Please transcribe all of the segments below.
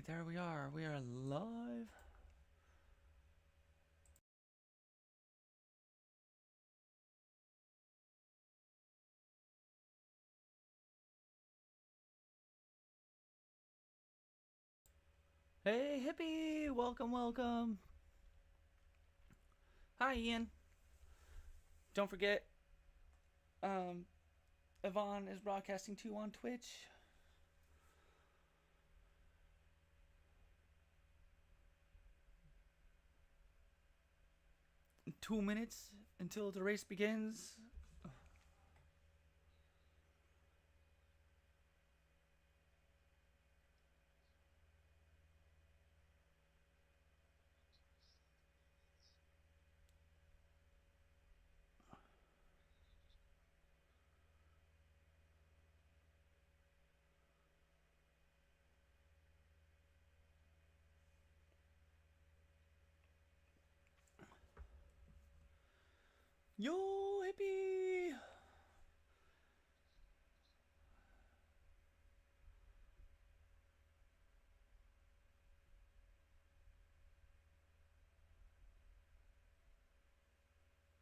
Alright, there we are. We are live. Hey, hippie! Welcome, welcome. Hi, Ian. Don't forget, Yvonne is broadcasting too on Twitch. In 2 minutes until the race begins. Yo, hippie!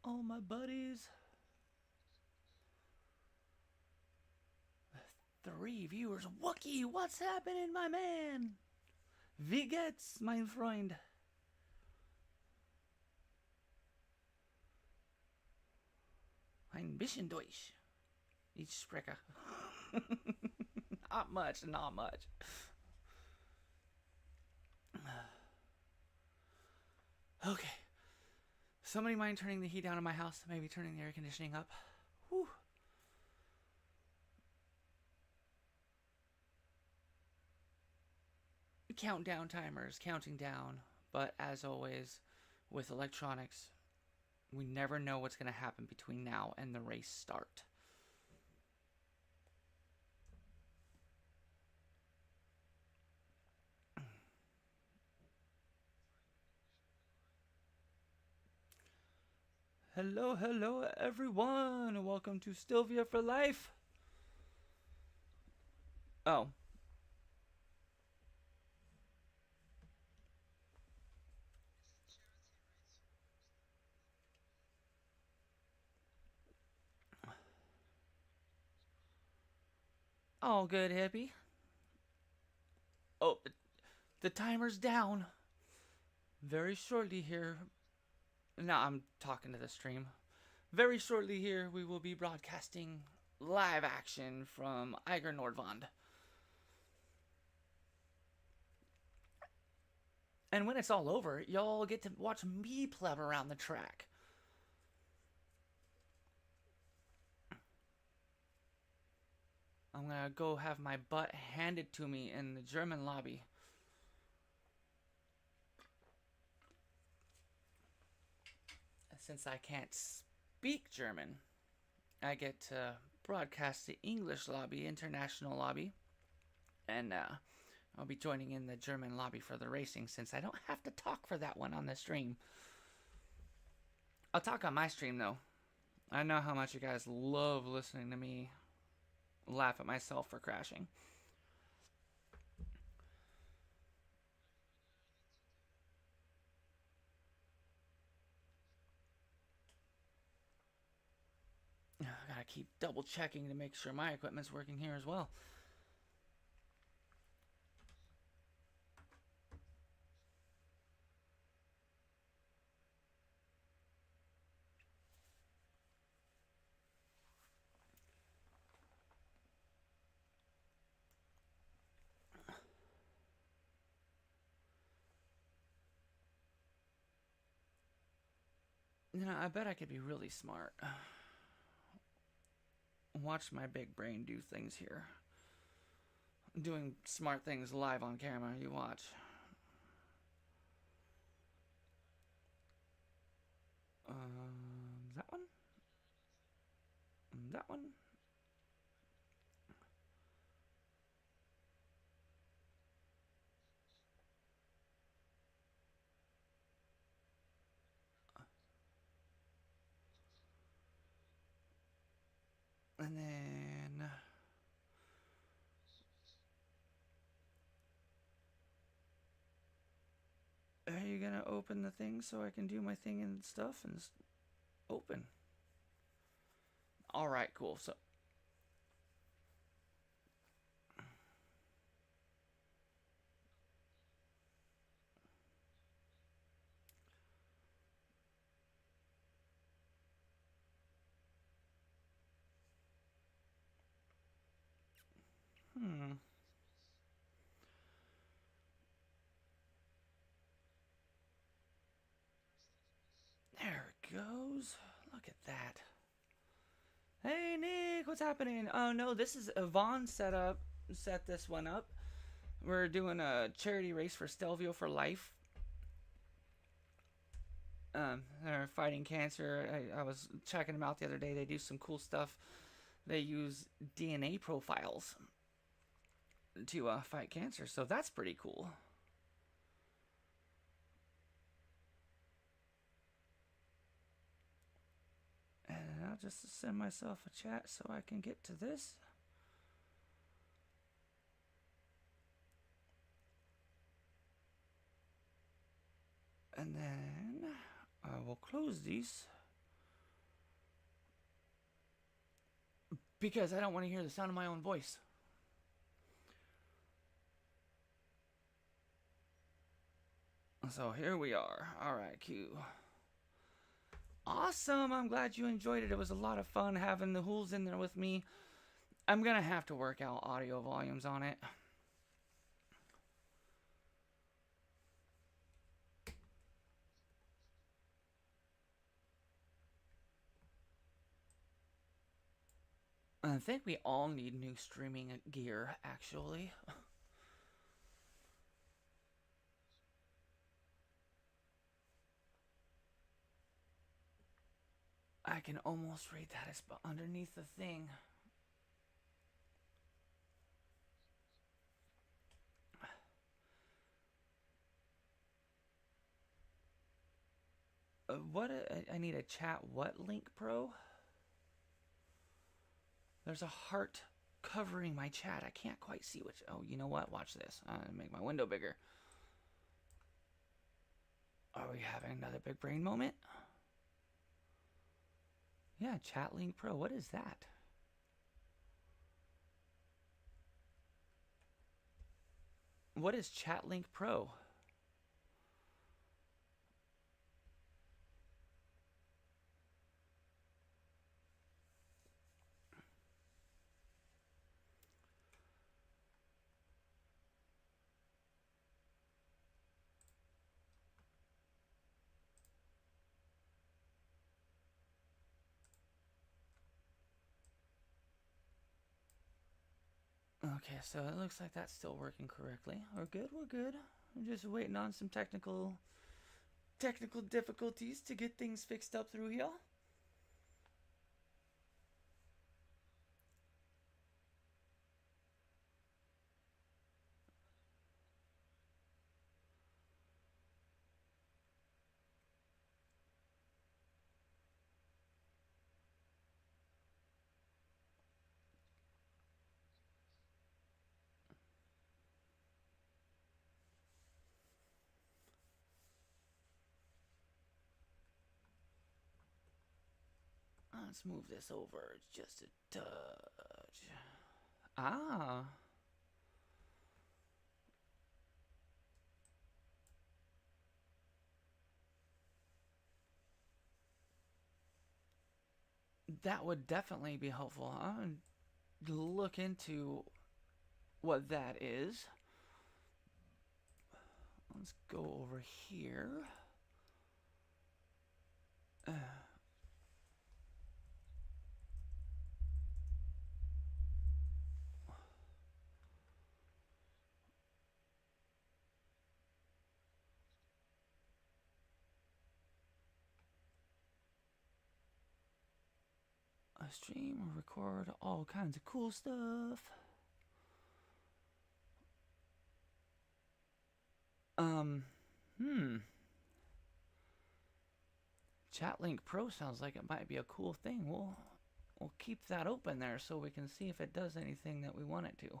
All my buddies. 3 viewers. Wookie, what's happening, my man? Wie geht's, mein Freund? Ein bisschen Deutsch. Ich spreche. Not much, not much. Okay. Somebody mind turning the heat down in my house? Maybe turning the air conditioning up? Whew. Countdown timers, counting down. But as always, with electronics, we never know what's going to happen between now and the race start. Hello, hello, everyone. Welcome to Stelvio for Life. Oh. All good, hippie. Oh, the timer's down. Very shortly here. Now I'm talking to the stream. Very shortly here, we will be broadcasting live action from Eiger Nordwand. And when it's all over, y'all get to watch me pleb around the track. I'm gonna go have my butt handed to me in the German lobby. Since I can't speak German, I get to broadcast the English lobby, international lobby, and I'll be joining in the German lobby for the racing since I don't have to talk for that one on the stream. I'll talk on my stream though. I know how much you guys love listening to me laugh at myself for crashing. I gotta keep double checking to make sure my equipment's working here as well. You know, I bet I could be really smart. Watch my big brain do things here. Doing smart things live on camera, you watch. That one? That one? And then open the thing so I can do my thing and stuff and open. All right, cool. So there it goes. Look at that. Hey Nick, what's happening? Oh no, this is Yvonne set this one up. We're doing a charity race for Stelvio for life. They're fighting cancer. I was checking them out the other day. They do some cool stuff. They use DNA profiles to fight cancer, so that's pretty cool. And I'll just send myself a chat so I can get to this. And then I will close these because I don't want to hear the sound of my own voice. So here we are. All right, Q. Awesome. I'm glad you enjoyed it. It was a lot of fun having the Hools in there with me. I'm going to have to work out audio volumes on it. I think we all need new streaming gear, actually. I can almost read that as underneath the thing. What? I need a chat what link, Pro? There's a heart covering my chat. I can't quite see which. Oh, you know what? Watch this. I'm going to make my window bigger. Are we having another big brain moment? Yeah, Chat Link Pro. What is that? What is Chat Link Pro? Okay, so it looks like that's still working correctly. We're good, we're good. I'm just waiting on some technical difficulties to get things fixed up through here. Let's move this over just a touch. Ah. That would definitely be helpful. I'm gonna look into what that is. Let's go over here. Stream or record all kinds of cool stuff. Chatlink Pro sounds like it might be a cool thing. We'll keep that open there so we can see if it does anything that we want it to.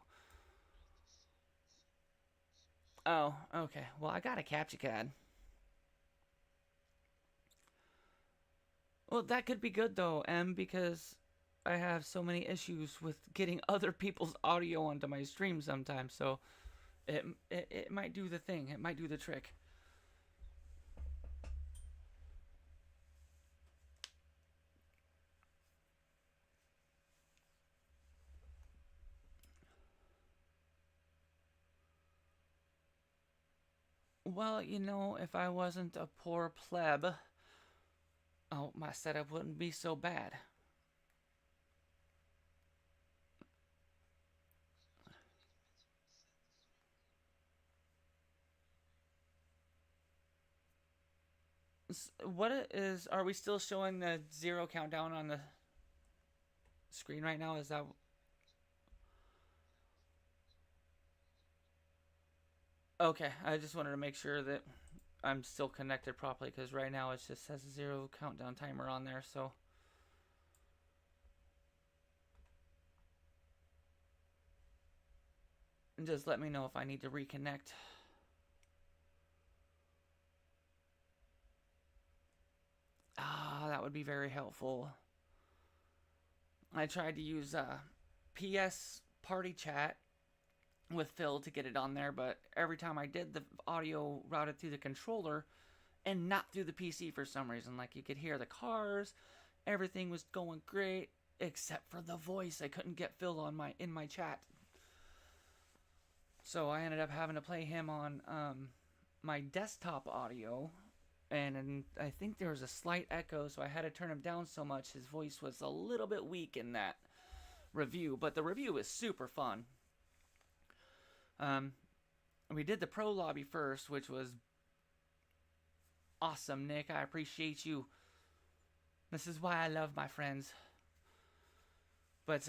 Oh, okay. Well, I got a captcha card. Well, that could be good though, M, because I have so many issues with getting other people's audio onto my stream sometimes. So it might do the thing. It might do the trick. Well, if I wasn't a poor pleb, oh, my setup wouldn't be so bad. What is? Are we still showing the 0 countdown on the screen right now? Is that? Okay, I just wanted to make sure that I'm still connected properly because right now it just says 0 countdown timer on there. So. And just let me know if I need to reconnect. That would be very helpful. I tried to use PS Party Chat with Phil to get it on there, but every time I did, the audio routed through the controller and not through the PC for some reason. Like, you could hear the cars, everything was going great, except for the voice. I couldn't get Phil in my chat. So I ended up having to play him on my desktop audio, and I think there was a slight echo, so I had to turn him down so much his voice was a little bit weak in that review. But the review was super fun. We did the pro lobby first, which was awesome, Nick. I appreciate you. This is why I love my friends. But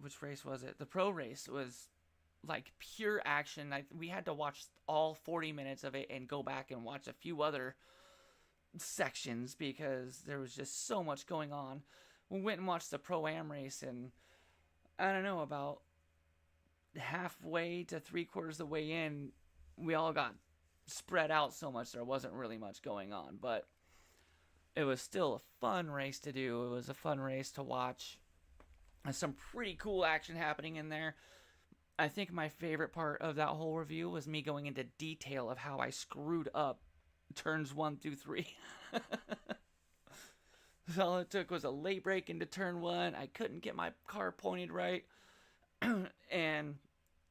which race was it? The pro race was like pure action. We had to watch all 40 minutes of it and go back and watch a few other sections because there was just so much going on. We went and watched the pro-am race, and I don't know, about halfway to 3/4 of the way in, we all got spread out so much there wasn't really much going on. But it was still a fun race to do. It was a fun race to watch. There's some pretty cool action happening in there. I think my favorite part of that whole review was me going into detail of how I screwed up turns 1 through 3. So all it took was a late break into turn 1. I couldn't get my car pointed right. And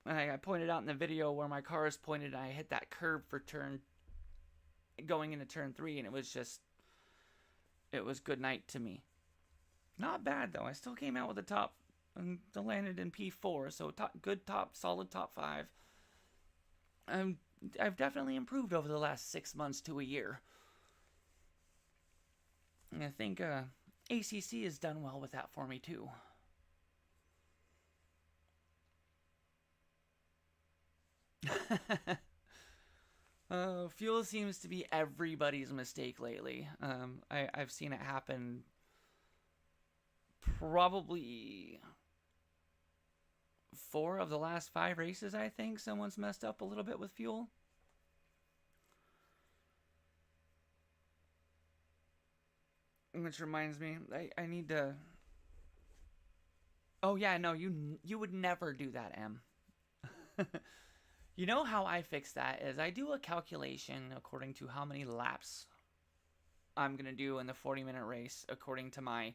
I pointed out in the video where my car is pointed, and I hit that curve for going into turn 3, and it was good night to me. Not bad though. I still came out with the top and landed in P4, so solid top 5. I've definitely improved over the last 6 months to a year. And I think ACC has done well with that for me too. Fuel seems to be everybody's mistake lately. I've seen it happen probably 4 of the last 5 races. I think someone's messed up a little bit with fuel. Which reminds me, I need to... Oh yeah, no, you would never do that, Em. You know how I fix that is I do a calculation according to how many laps I'm going to do in the 40-minute race according to my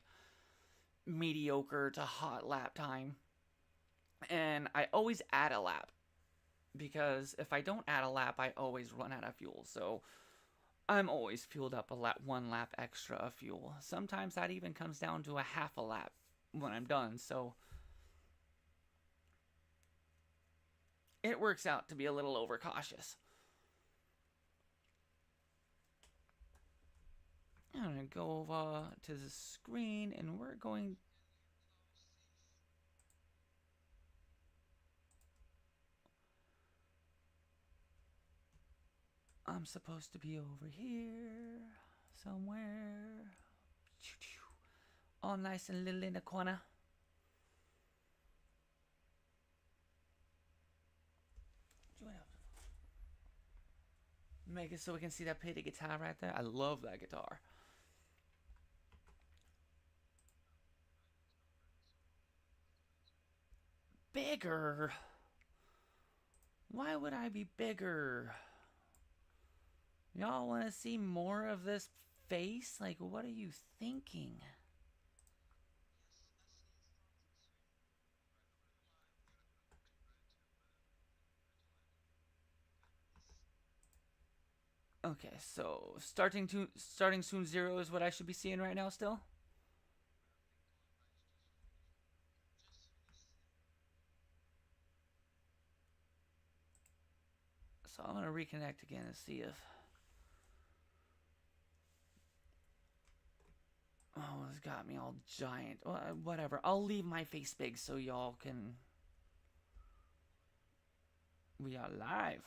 mediocre to hot lap time. And I always add a lap, because if I don't add a lap, I always run out of fuel. So I'm always fueled up 1 lap extra of fuel. Sometimes that even comes down to a half a lap when I'm done. So it works out to be a little overcautious. I'm going to go over to the screen, and we're going... I'm supposed to be over here somewhere. All nice and little in the corner. Make it so we can see that pretty guitar right there. I love that guitar. Bigger? Why would I be bigger? Y'all want to see more of this face? Like, what are you thinking? Okay, so starting soon 0 is what I should be seeing right now still? So I'm gonna reconnect again and see if oh, it's got me all giant. Whatever. I'll leave my face big so y'all can. We are live.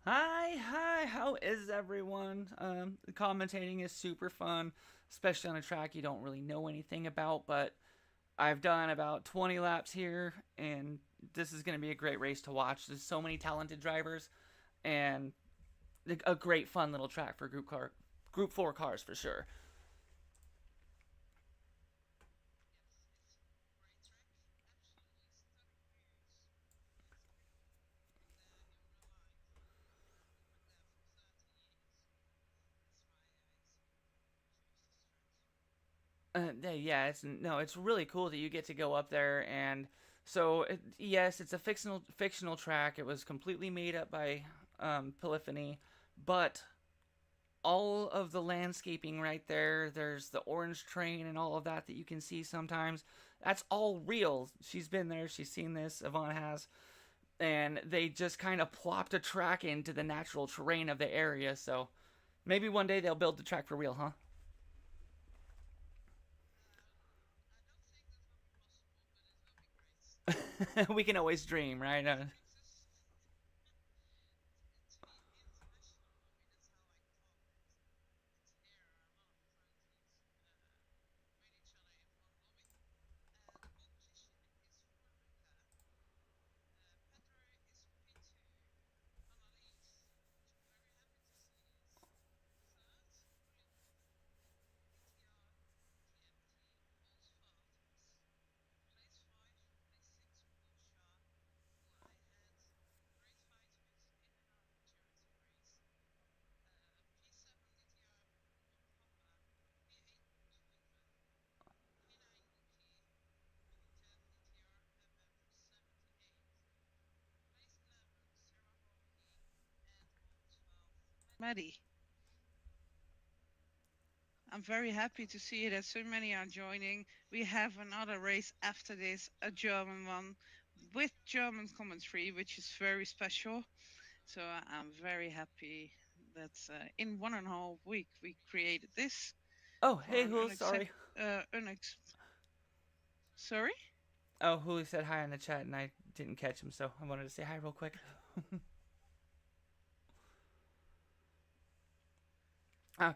Hi, how is everyone? Commentating is super fun, especially on a track you don't really know anything about, but I've done about 20 laps here, and this is going to be a great race to watch. There's so many talented drivers, and a great fun little track for Group 4 cars for sure. Yeah, it's really cool that you get to go up there and yes, it's a fictional track. It was completely made up by Polyphony, but all of the landscaping right there, there's the orange train and all of that that you can see sometimes. That's all real. She's been there. She's seen this. Yvonne has, and they just kind of plopped a track into the natural terrain of the area. So maybe one day they'll build the track for real, huh? We can always dream, right? Maddie. I'm very happy to see that so many are joining. We have another race after this, a German one with German commentary, which is very special. So I'm very happy that in 1.5 week we created this Oh, for hey, an Hul, sorry. sorry. Oh, Huli said hi in the chat, and I didn't catch him, so I wanted to say hi real quick.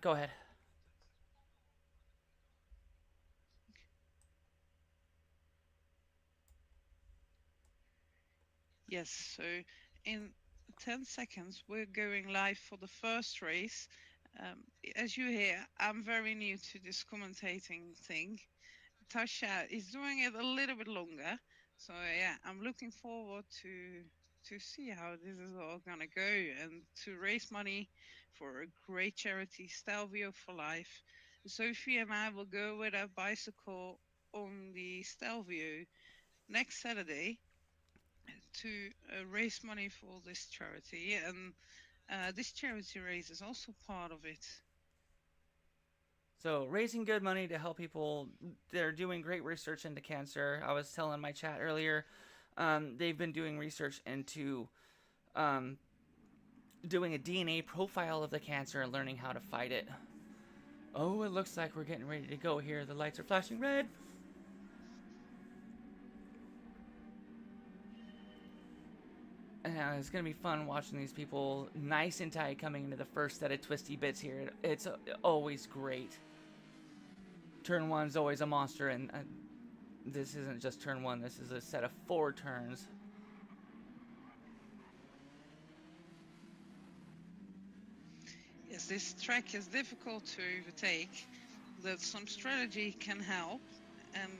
Go ahead. Yes. So in 10 seconds we're going live for the first race. Um, as you hear, I'm very new to this commentating thing. Tasha is doing it a little bit longer. So yeah, I'm looking forward to see how this is all gonna go and to raise money for a great charity, Stelvio for Life. Sophie and I will go with a bicycle on the Stelvio next Saturday to raise money for this charity, and this charity race is also part of it. So, raising good money to help people. They're doing great research into cancer. I was telling my chat earlier, they've been doing research into um, doing a DNA profile of the cancer and learning how to fight it. Oh, it looks like we're getting ready to go here. The lights are flashing red. It's going to be fun watching these people nice and tight coming into the first set of twisty bits here. It's always great. Turn 1's always a monster, and this isn't just turn 1. This is a set of 4 turns. Yes, this track is difficult to overtake. That some strategy can help, and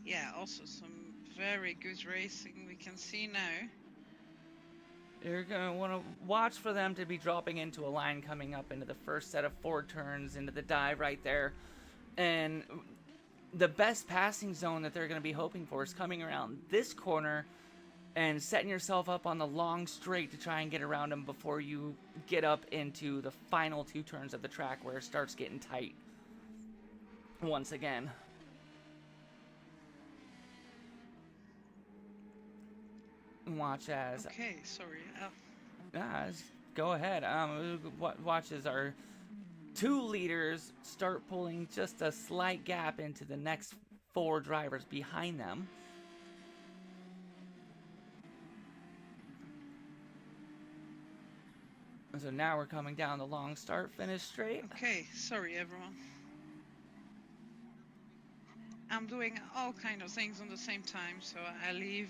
yeah, also some very good racing we can see now. You're going to want to watch for them to be dropping into a line coming up into the first set of 4 turns into the dive right there. And the best passing zone that they're going to be hoping for is coming around this corner and setting yourself up on the long straight to try and get around them before you get up into the final 2 turns of the track where it starts getting tight once again. Watch as... Okay, sorry. Go ahead. Watch as our 2 leaders start pulling just a slight gap into the next 4 drivers behind them. So now we're coming down the long start finish straight. Okay, sorry everyone. I'm doing all kind of things on the same time, so I leave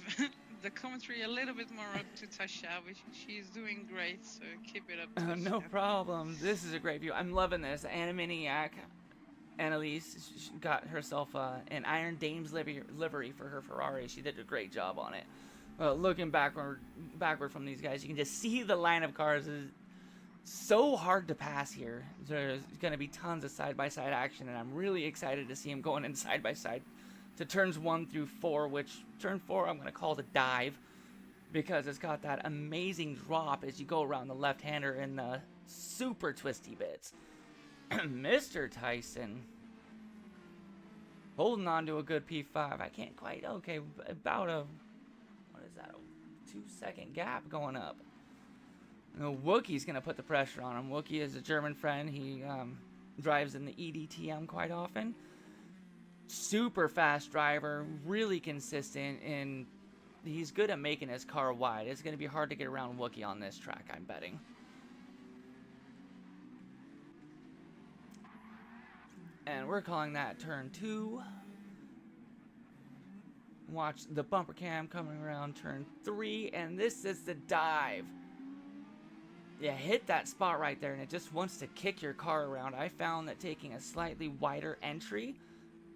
the commentary a little bit more up to Tasha, which she's doing great, so keep it up, Tasha. No problem. This is a great view. I'm loving this. Animaniac, Annalise, she got herself an Iron Dames livery for her Ferrari. She did a great job on it. Looking backward from these guys, you can just see the line of cars is so hard to pass here. There's going to be tons of side-by-side action, and I'm really excited to see him going in side-by-side to turns 1 through 4, which turn 4 I'm going to call the dive because it's got that amazing drop as you go around the left-hander in the super twisty bits. Mr. Tyson holding on to a good P5. I can't quite, okay, about a, what is that, a 2-second gap going up. Wookie's going to put the pressure on him. Wookie is a German friend. He drives in the EDTM quite often. Super fast driver, really consistent, and he's good at making his car wide. It's going to be hard to get around Wookie on this track, I'm betting. And we're calling that turn 2. Watch the bumper cam coming around turn 3, and this is the dive. Yeah, hit that spot right there, and it just wants to kick your car around. I found that taking a slightly wider entry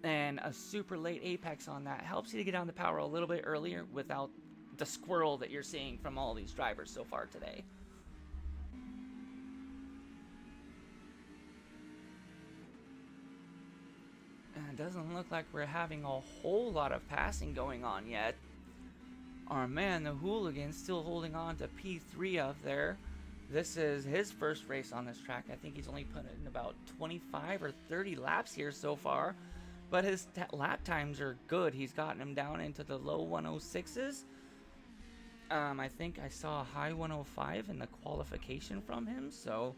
and a super late apex on that helps you to get down the power a little bit earlier without the squirrel that you're seeing from all these drivers so far today. And it doesn't look like we're having a whole lot of passing going on yet. Our man, the hooligan, still holding on to P3 up there. This is his first race on this track. I think he's only put in about 25 or 30 laps here so far. But his lap times are good. He's gotten him down into the low 106s. I think I saw a high 105 in the qualification from him. So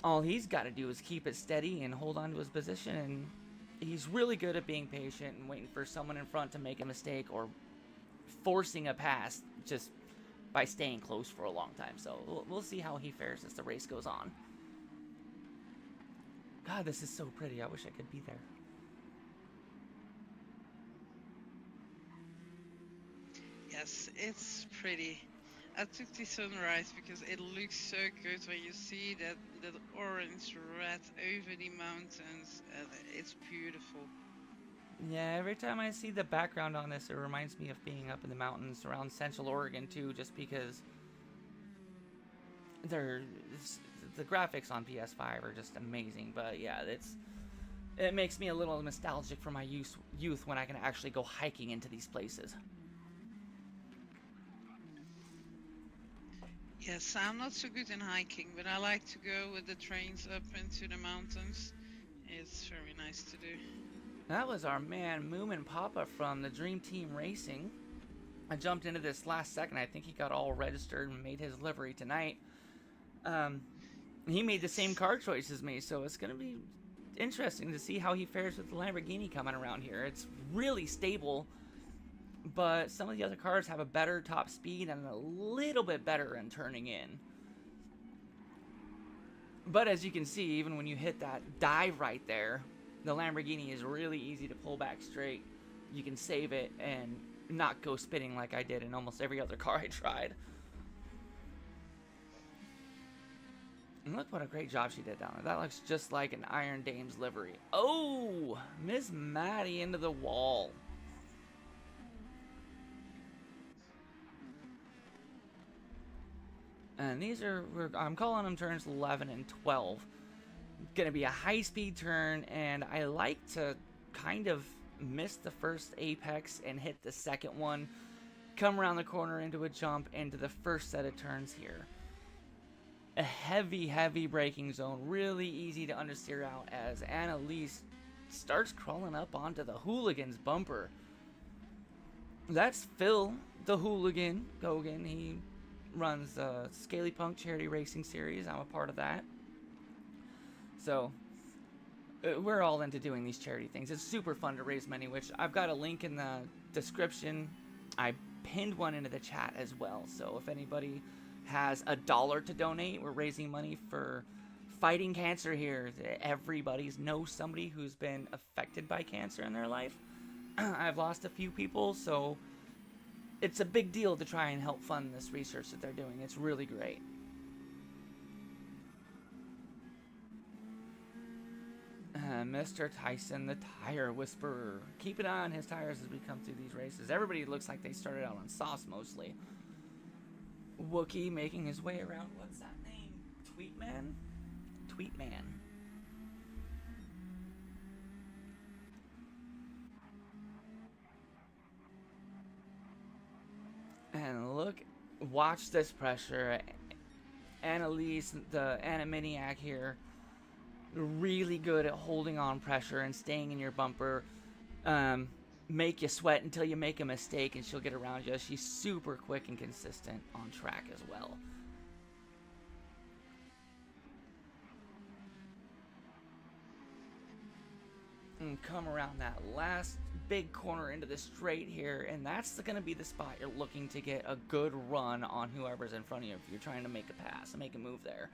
all he's got to do is keep it steady and hold on to his position. And he's really good at being patient and waiting for someone in front to make a mistake or forcing a pass just by staying close for a long time. So we'll see how he fares as the race goes on. God, this is so pretty. I wish I could be there. Yes, it's pretty. I took the sunrise because it looks so good when you see that orange red over the mountains. It's beautiful. Yeah, every time I see the background on this, it reminds me of being up in the mountains around Central Oregon too, just because the graphics on PS5 are just amazing. But yeah, it makes me a little nostalgic for my youth when I can actually go hiking into these places. Yes, I'm not so good in hiking, but I like to go with the trains up into the mountains. It's very nice to do. That was our man Moomin Papa from the Dream Team Racing. I jumped into this last second. I think he got all registered and made his livery tonight. He made the same Yes. car choice as me, so it's gonna be interesting to see how he fares with the Lamborghini coming around here. It's really stable, but some of the other cars have a better top speed and a little bit better in turning in. But as you can see, even when you hit that dive right there, the Lamborghini is really easy to pull back straight. You can save it and not go spinning like I did in almost every other car I tried. And look what a great job she did down there. That looks just like an Iron Dame's livery. Oh, Miss Maddie into the wall. And these are, I'm calling them turns 11 and 12. Gonna be a high-speed turn, and I like to kind of miss the first apex and hit the second one. Come around the corner into a jump into the first set of turns here. A heavy braking zone, really easy to understeer out as Annalise starts crawling up onto the hooligan's bumper. That's Phil, the hooligan, Gogan. He runs the Scaly Punk Charity Racing Series. I'm a part of that. So, we're all into doing these charity things. It's super fun to raise money, which I've got a link in the description. I pinned one into the chat as well. So if anybody has $1 to donate, we're raising money for fighting cancer here. Everybody's knows somebody who's been affected by cancer in their life. I've lost a few people, so it's a big deal to try and help fund this research that they're doing. It's really great. Mr. Tyson, the Tire Whisperer. Keep an eye on his tires as we come through these races. Everybody looks like they started out on sauce mostly. Wookie making his way around. What's that name? Tweetman? Tweetman. And look, watch this pressure. Annalise, the Animaniac here, really good at holding on pressure and staying in your bumper. Make you sweat until you make a mistake and she'll get around you. She's super quick and consistent on track as well. And come around that last big corner into the straight here, and that's going to be the spot you're looking to get a good run on whoever's in front of you if you're trying to make a pass and make a move there.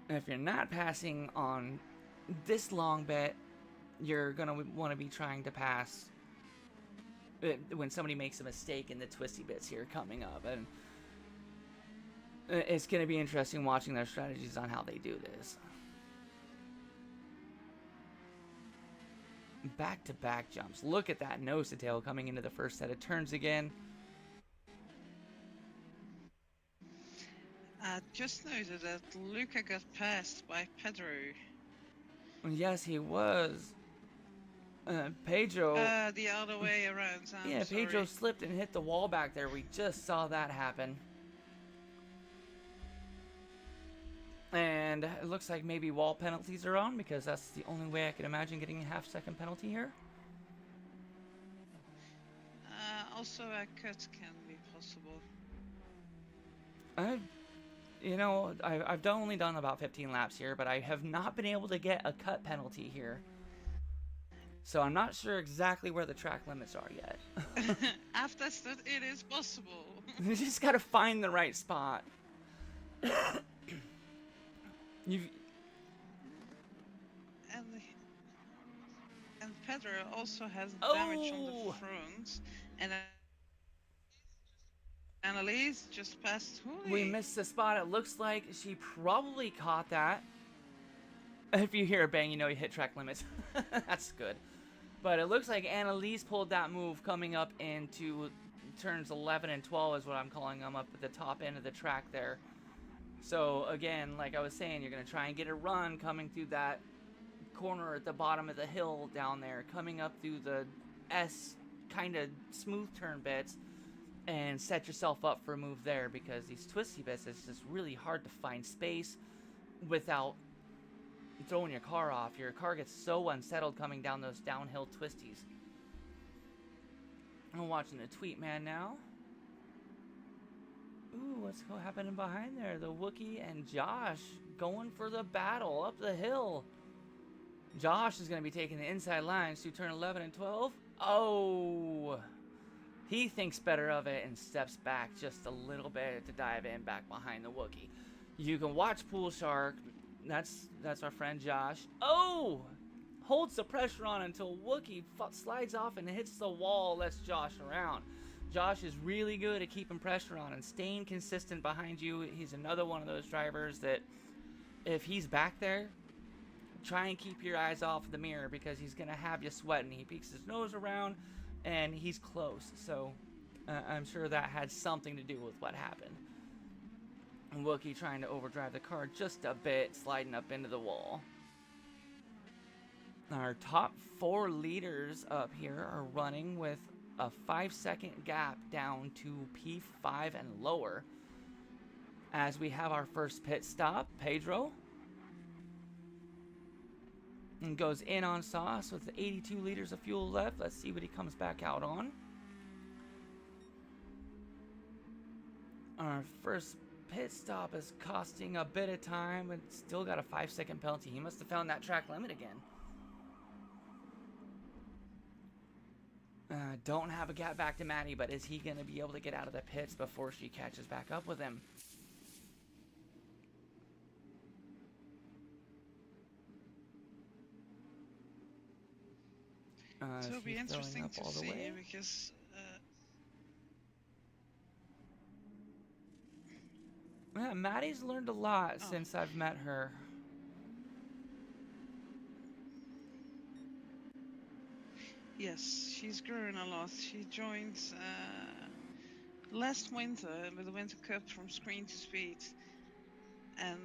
And if you're not passing on this long bit, you're going to want to be trying to pass when somebody makes a mistake in the twisty bits here coming up. And it's going to be interesting watching their strategies on how they do this. Back-to-back jumps. Look at that nose to tail coming into the first set of turns again. Just noted that Luca got passed by Pedro. Yes, he was. Pedro. The other way around. Yeah, Pedro slipped and hit the wall back there. We just saw that happen. And it looks like maybe wall penalties are on, because that's the only way I can imagine getting a half-second penalty here. Also, a cut can be possible. I've only done about 15 laps here, but I have not been able to get a cut penalty here. So I'm not sure exactly where the track limits are yet. I've tested, it is possible. You just gotta find the right spot. And Pedro also has damage on the front, and Annalise just passed Hooli. We missed the spot. It looks like she probably caught that. If you hear a bang, you know you hit track limits. That's good. But it looks like Annalise pulled that move coming up into turns 11 and 12 is what I'm calling them, up at the top end of the track there. So again, like I was saying, you're going to try and get a run coming through that corner at the bottom of the hill down there, coming up through the S kind of smooth turn bits, and set yourself up for a move there, because these twisty bits, it's just really hard to find space without throwing your car off. Your car gets so unsettled coming down those downhill twisties. I'm watching the tweet man now. Ooh, what's happening behind there? The Wookiee and Josh going for the battle up the hill. Josh is going to be taking the inside lines to turn 11 and 12. Oh, he thinks better of it and steps back just a little bit to dive in back behind the Wookiee. You can watch Pool Shark. That's our friend Josh. Oh, holds the pressure on until Wookiee slides off and hits the wall, lets Josh around. Josh is really good at keeping pressure on and staying consistent behind you. He's another one of those drivers that if he's back there, try and keep your eyes off the mirror because he's going to have you sweating. He peeks his nose around and he's close. So I'm sure that had something to do with what happened. And Wookiee trying to overdrive the car just a bit, sliding up into the wall. Our top 4 leaders up here are running with a 5-second gap down to P5 and lower. As we have our first pit stop, Pedro. And goes in on sauce with 82 liters of fuel left. Let's see what he comes back out on. Our first pit stop is costing a bit of time, and still got a 5-second penalty. He must have found that track limit again. Don't have a gap back to Maddie, but is he going to be able to get out of the pits before she catches back up with him? So it'll be interesting to see because yeah, Maddie's learned a lot since I've met her. yes, she's grown a lot. She joined last winter with the Winter Cup from Screen to Speed, and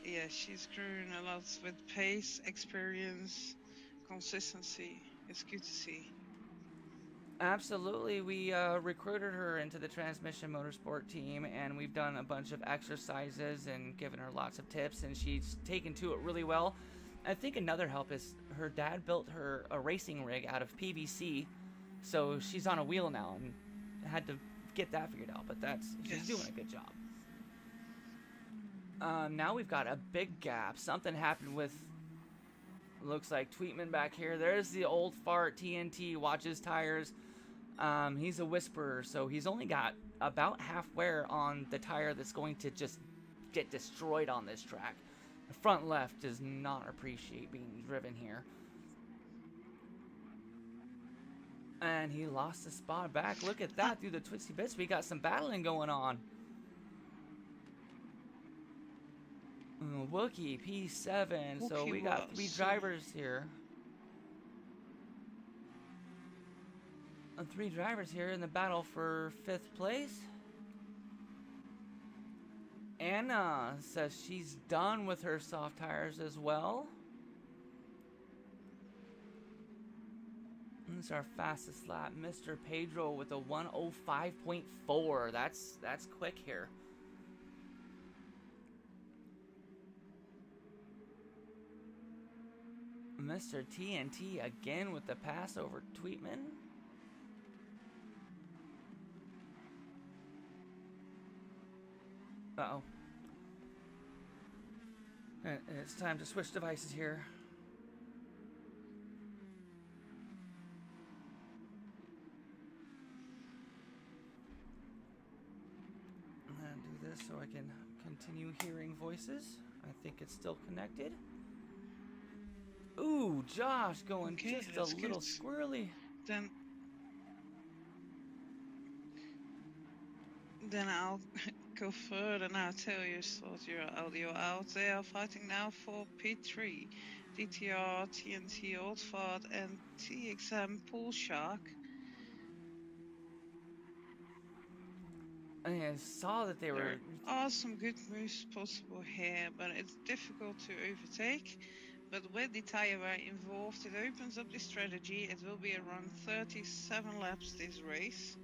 yeah, she's grown a lot with pace, experience, consistency. It's good to see. Absolutely. We recruited her into the Transmission Motorsport team, and we've done a bunch of exercises and given her lots of tips, and she's taken to it really well. I think another help is her dad built her a racing rig out of PVC, so she's on a wheel now and had to get that figured out, but she's doing a good job. Now we've got a big gap. Something happened with, looks like Tweetman back here. There's the old fart TNT, watch his tires. He's a whisperer, so he's only got about half wear on the tire that's going to just get destroyed on this track. The front left does not appreciate being driven here. And he lost the spot back. Look at that through the twisty bits. We got some battling going on. Wookiee P7. So we got 3 drivers here. 3 drivers here in the battle for 5th place. Anna says she's done with her soft tires as well. This is our fastest lap. Mr. Pedro with a 1:05.4. That's quick here. Mr. TNT again with the pass over Tweetman. Uh-oh. And it's time to switch devices here. I'm gonna do this so I can continue hearing voices. I think it's still connected. Ooh, Josh going just a little squirrely. Then I'll go further now. Tell you, sort your audio out. They are fighting now for P3. DTR, TNT, Old Fart, and TXM Pool Shark. I saw that they were. There are some good moves possible here, but it's difficult to overtake. But with the tire wear involved, it opens up the strategy. It will be around 37 laps this race.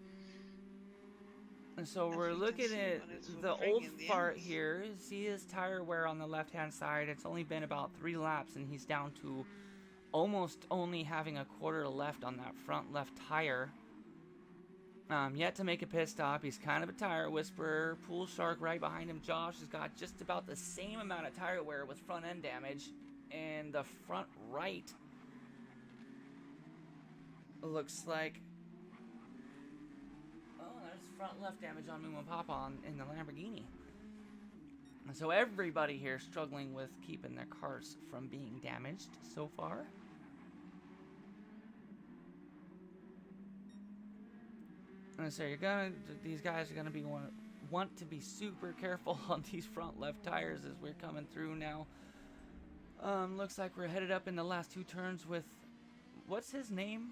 And so we're looking at the old fart here. See his tire wear on the left-hand side. It's only been about 3 laps, and he's down to almost only having a quarter left on that front left tire. Yet to make a pit stop. He's kind of a tire whisperer. Pool Shark right behind him. Josh has got just about the same amount of tire wear with front end damage. And the front right looks like... Oh, there's front left damage on Moon and Papa in the Lamborghini. And so everybody here struggling with keeping their cars from being damaged so far. And so these guys are gonna be want to be super careful on these front left tires as we're coming through now. Looks like we're headed up in the last two turns with, what's his name?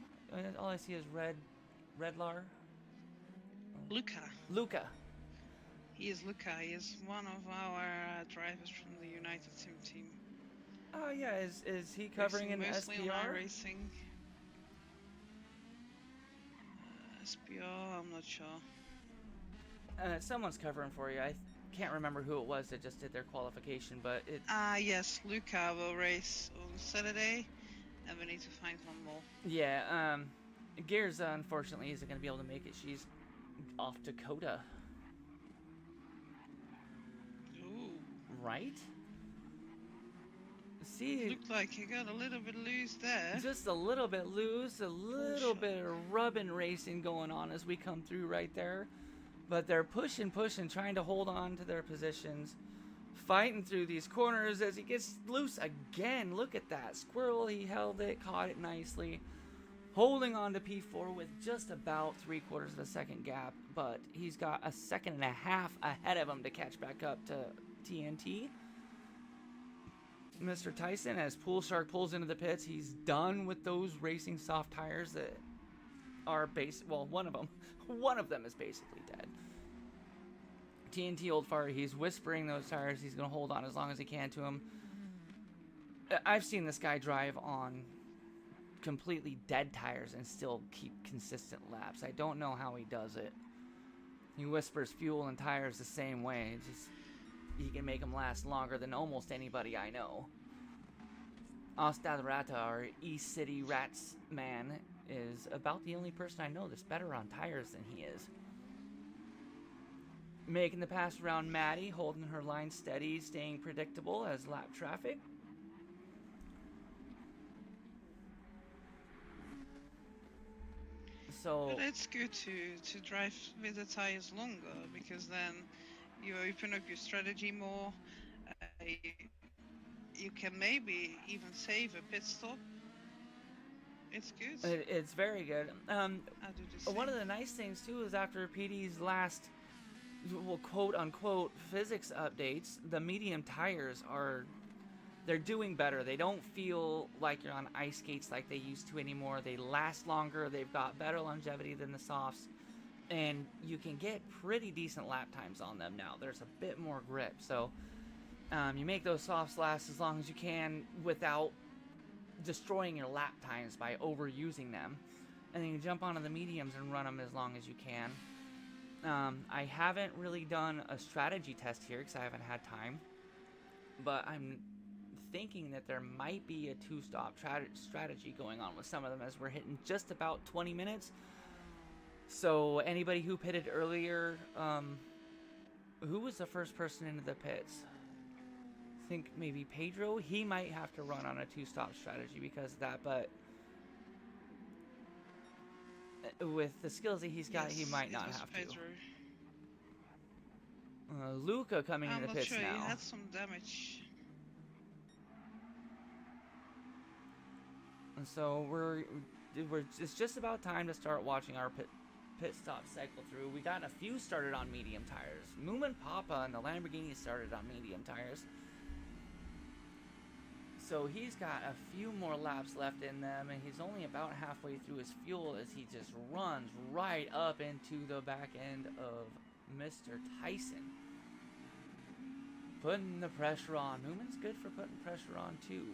All I see is Redlar. Luca. He is Luca. He is one of our drivers from the United Team. Oh yeah, is he covering in mostly SPR? On racing. SPR, I'm not sure. Someone's covering for you. I can't remember who it was that just did their qualification, but it... yes, Luca will race on Saturday, and we need to find one more. Yeah, Gears, unfortunately, isn't going to be able to make it. She's off Dakota. Ooh. Right? See... Looked like he got a little bit loose there. Just a little bit loose, a little bit of rubbing racing going on as we come through right there. But they're pushing, trying to hold on to their positions. Fighting through these corners as he gets loose again. Look at that. Squirrel, he held it, caught it nicely. Holding on to P4 with just about 3/4 of a second gap. But he's got a second and a half ahead of him to catch back up to TNT. Mr. Tyson, as Pool Shark pulls into the pits, he's done with those racing soft tires that are well, one of them is basically dead. TNT Old Fire, he's whispering those tires. He's going to hold on as long as he can to them. I've seen this guy drive on completely dead tires and still keep consistent laps. I don't know how he does it. He whispers fuel and tires the same way. He can make them last longer than almost anybody I know. Ostad Rata, our East City Rats man, is about the only person I know that's better on tires than he is. Making the pass around Maddie, holding her line steady, staying predictable as lap traffic. So but it's good to drive with the tires longer, because then you open up your strategy more. You can maybe even save a pit stop. It's good. It's very good. One of the nice things too is after PD's last, well, quote unquote physics updates, the medium tires they're doing better. They don't feel like you're on ice skates like they used to anymore. They last longer. They've got better longevity than the softs, and you can get pretty decent lap times on them now. There's a bit more grip, so you make those softs last as long as you can without destroying your lap times by overusing them, and then you jump onto the mediums and run them as long as you can. I haven't really done a strategy test here because I haven't had time, but I'm thinking that there might be a two-stop strategy going on with some of them as we're hitting just about 20 minutes. So anybody who pitted earlier, who was the first person into the pits? I think maybe Pedro. He might have to run on a two-stop strategy because of that, but with the skills that he's got, yes, he might not have Pedro. To. Luca coming in the pits sure. now. He had some damage. And so it's just about time to start watching our pit stop cycle through. We got a few started on medium tires. Moom and Papa and the Lamborghini started on medium tires. So he's got a few more laps left in them, and he's only about halfway through his fuel as he just runs right up into the back end of Mr. Tyson. Putting the pressure on. Moomin's good for putting pressure on too.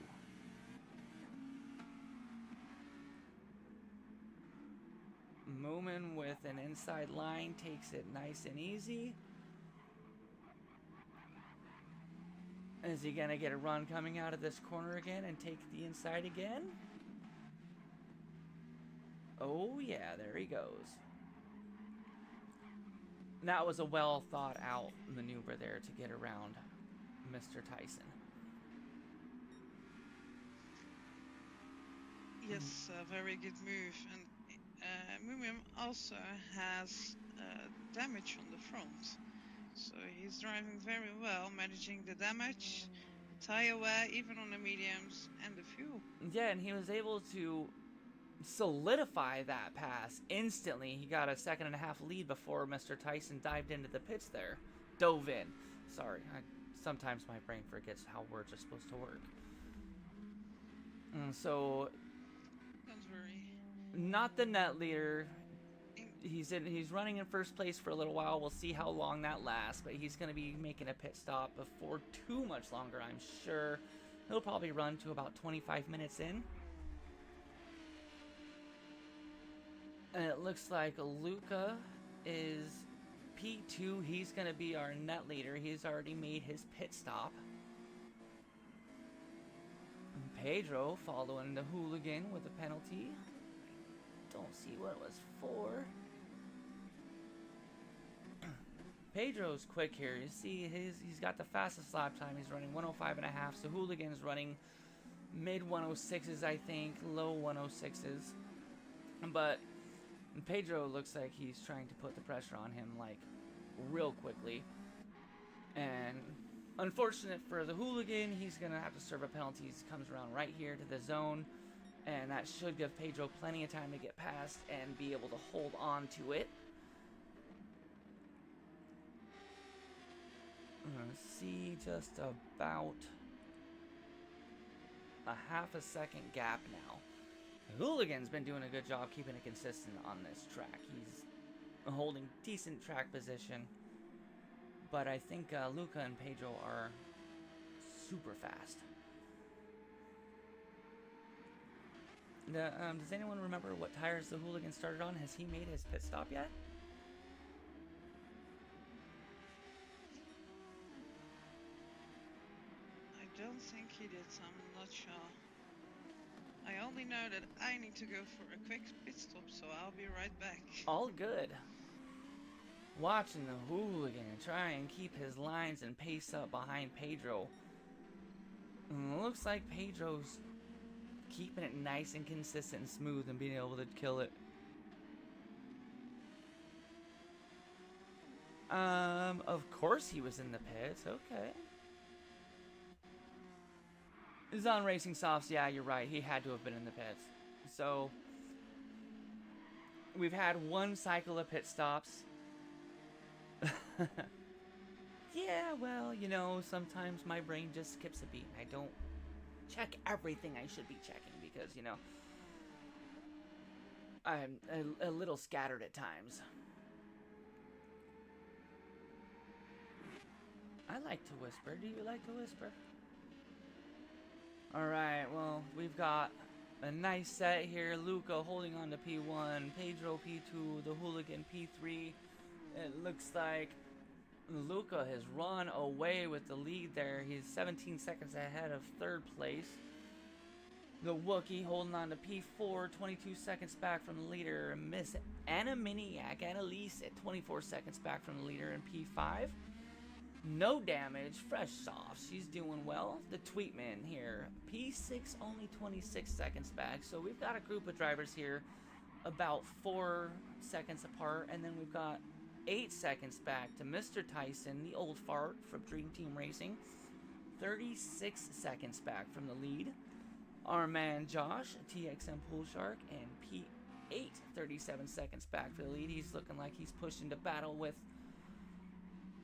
Moomin with an inside line takes it nice and easy. Is he gonna get a run coming out of this corner again and take the inside again? Oh yeah, there he goes. That was a well thought out maneuver there to get around Mr. Tyson. Yes, a very good move. And Mumium also has damage on the front. So he's driving very well, managing the damage, tire wear, even on the mediums, and the fuel. Yeah, and he was able to solidify that pass instantly. He got a 1.5 second lead before Mr. Tyson dived into the pits there. Dove in. Sorry, sometimes my brain forgets how words are supposed to work. So, Don't worry. not the net leader. He's running in first place for a little while. We'll see how long that lasts, but he's going to be making a pit stop before too much longer, I'm sure. He'll probably run to about 25 minutes in. And it looks like Luca is P2. He's going to be our net leader. He's already made his pit stop. And Pedro following the hooligan with a penalty. Don't see what it was for. Pedro's quick here. You see, he's got the fastest lap time. He's running 105.5. So Hooligan's running mid 106s, I think, low 106s. But Pedro looks like he's trying to put the pressure on him, like, real quickly. And unfortunate for the Hooligan, he's going to have to serve a penalty. He comes around right here to the zone. And that should give Pedro plenty of time to get past and be able to hold on to it. See just about a 1/2 second gap now. The Hooligan's been doing a good job keeping it consistent on this track. He's holding decent track position. But I think Luca and Pedro are super fast. Does anyone remember what tires the Hooligan started on? Has he made his pit stop yet? I don't think he did, so I'm not sure. I only know that I need to go for a quick pit stop, so I'll be right back. All good. Watching the Hooligan try and keep his lines and pace up behind Pedro. And it looks like Pedro's keeping it nice and consistent and smooth and being able to kill it. Of course he was in the pits. Okay. Zon Racing Softs, yeah, you're right. He had to have been in the pits. So, we've had one cycle of pit stops. Yeah, well, you know, sometimes my brain just skips a beat. I don't check everything I should be checking because, you know, I'm a little scattered at times. I like to whisper. Do you like to whisper? Alright, well, we've got a nice set here. Luca holding on to P1, Pedro P2, the Hooligan P3. It looks like Luca has run away with the lead there. He's 17 seconds ahead of third place. The Wookiee holding on to P4, 22 seconds back from the leader. Miss Annaminiac, Annalise at 24 seconds back from the leader in P5. No damage, fresh soft. She's doing well. The Tweetman here, P6, only 26 seconds back. So we've got a group of drivers here about 4 seconds apart. And then we've got 8 seconds back to Mr. Tyson, the old fart from Dream Team Racing. 36 seconds back from the lead. Our man Josh, TXM Pool Shark, and P8, 37 seconds back for the lead. He's looking like he's pushed into battle with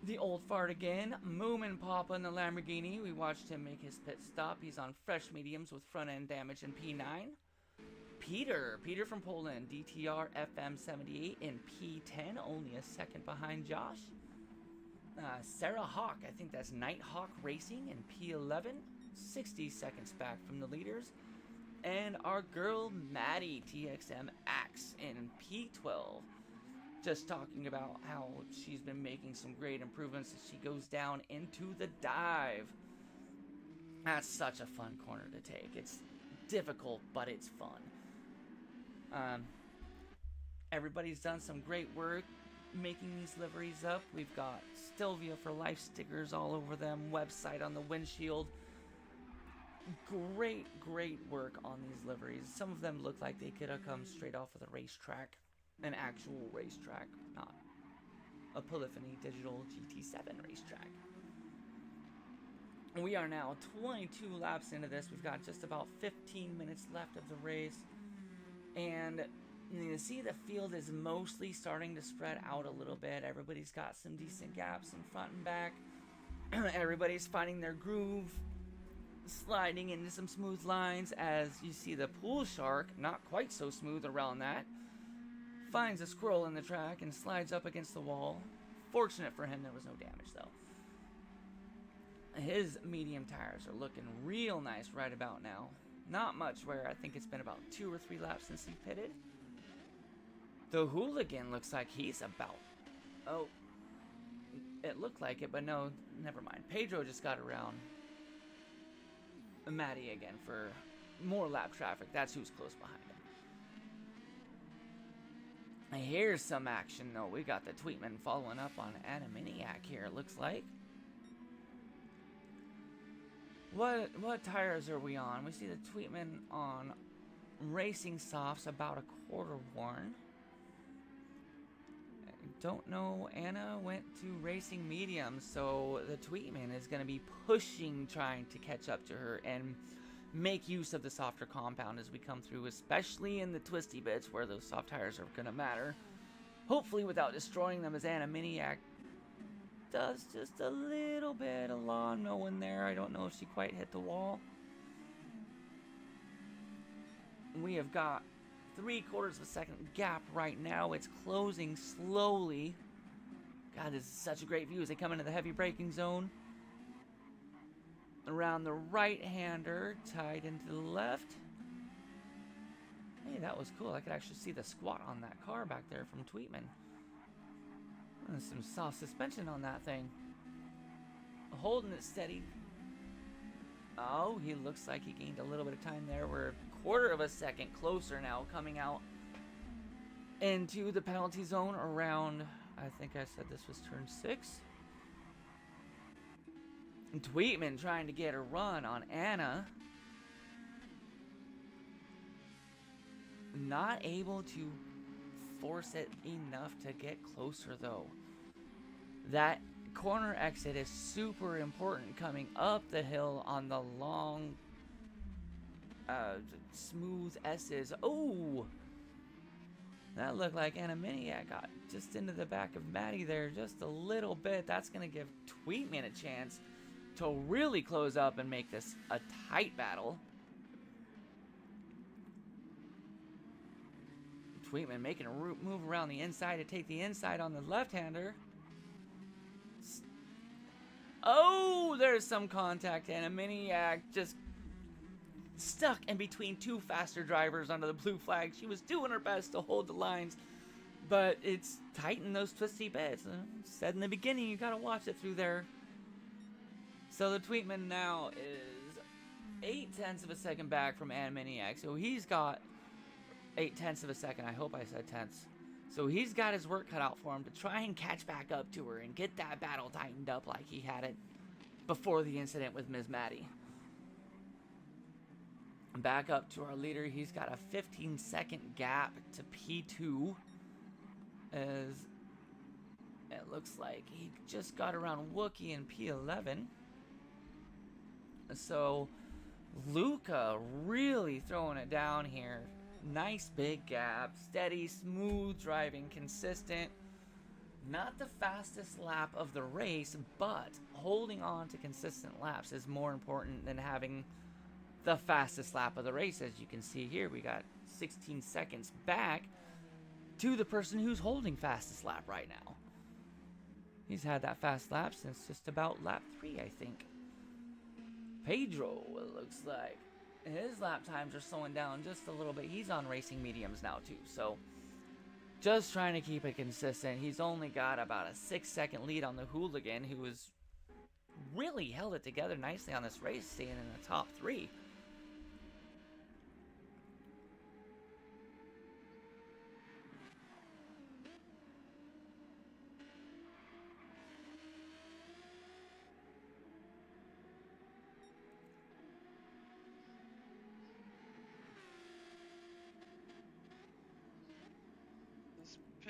the old fart again. Moomin Papa in the Lamborghini. We watched him make his pit stop. He's on fresh mediums with front end damage in P9. Peter from Poland, DTR FM78 in P10, only a second behind Josh. Sarah Hawk, I think that's Nighthawk Racing in P11, 60 seconds back from the leaders. And our girl Maddie, TXM Axe in P12. Just talking about how she's been making some great improvements as she goes down into the dive. That's such a fun corner to take. It's difficult, but it's fun. Everybody's done some great work. making these liveries up. We've got Stelvio for life stickers all over them, website on the windshield. Great work on these liveries. Some of them look like they could have come straight off of the racetrack, an actual racetrack, not a Polyphony Digital GT7 racetrack. We are now 22 laps into this. We've got just about 15 minutes left of the race, and you see the field is mostly starting to spread out a little bit. Everybody's got some decent gaps in front and back. Everybody's finding their groove, sliding into some smooth lines, as you see the pool shark, not quite so smooth around that, finds a squirrel in the track and slides up against the wall. Fortunate for him, there was no damage though. His medium tires are looking real nice right about now. Not much wear. I think it's been about 2 or 3 laps since he pitted. The hooligan looks like he's about... Oh, it looked like it, but no, never mind. Pedro just got around Matty again for more lap traffic. That's who's close behind him. Here's some action, though. We got the Tweetman following up on Animaniac here, it looks like. What tires are we on? We see the Tweetman on racing softs, about a quarter worn. I don't know, Anna went to racing mediums, so the Tweetman is going to be pushing, trying to catch up to her and make use of the softer compound as we come through, especially in the twisty bits where those soft tires are going to matter. Hopefully without destroying them, as Animaniac does just a little bit of lawn mowing there. I don't know if she quite hit the wall. We have got 3/4 of a second gap right now. It's closing slowly. God, this is such a great view as they come into the heavy braking zone. Around the right-hander, tied into the left. Hey, that was cool. I could actually see the squat on that car back there from Tweetman. There's some soft suspension on that thing. Holding it steady. Oh, he looks like he gained a little bit of time there. We're 1/4 of a second closer now, coming out into the penalty zone around, I think I said this was turn 6. And Tweetman trying to get a run on Anna. Not able to force it enough to get closer though. That corner exit is super important coming up the hill on the long smooth S's. Oh, that looked like Animaniac got just into the back of Maddie there just a little bit. That's gonna give Tweetman a chance to really close up and make this a tight battle. Tweetman making a move around the inside to take the inside on the left-hander. Oh, there's some contact. Animaniac just stuck in between 2 faster drivers under the blue flag. She was doing her best to hold the lines, but it's tight in those twisty bits. Said in the beginning, you gotta watch it through there. So the Tweetman now is 0.8 of a second back from Animaniac. So he's got 0.8 of a second. I hope I said tenths. So he's got his work cut out for him to try and catch back up to her and get that battle tightened up like he had it before the incident with Ms. Maddie. Back up to our leader. He's got a 15-second gap to P2. As it looks like he just got around Wookie in P11. So Luca really throwing it down here. Nice big gap, steady, smooth driving, consistent. Not the fastest lap of the race, but holding on to consistent laps is more important than having the fastest lap of the race. As you can see here, we got 16 seconds back to the person who's holding fastest lap right now. He's had that fast lap since just about lap 3, I think. Pedro, it looks like. His lap times are slowing down just a little bit. He's on racing mediums now too, so just trying to keep it consistent. He's only got about a 6-second lead on the hooligan, who has really held it together nicely on this race, staying in the top 3.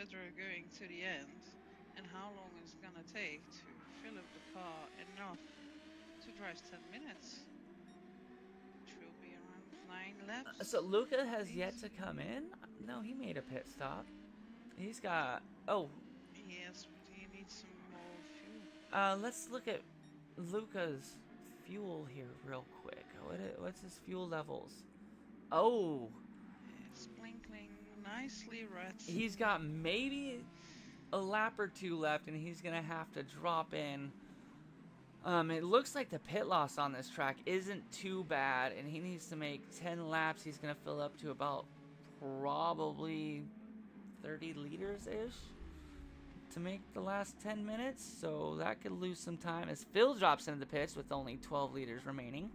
Federer going to the end, and how long it's gonna take to fill up the car enough to drive 10 minutes, which will be around 9 laps. So Luca has yet Please. to come in? No, he made a pit stop. He's got... Oh, Yes, but he needs some more fuel. let's look at Luca's fuel here real quick. What's his fuel levels? Oh, It's blinking nicely red. he's got maybe a lap or two left, and he's gonna have to drop in. It looks like the pit loss on this track isn't too bad, and he needs to make 10 laps. He's gonna fill up to about probably 30 liters ish to make the last 10 minutes, so that could lose some time as Phil drops into the pits with only 12 liters remaining.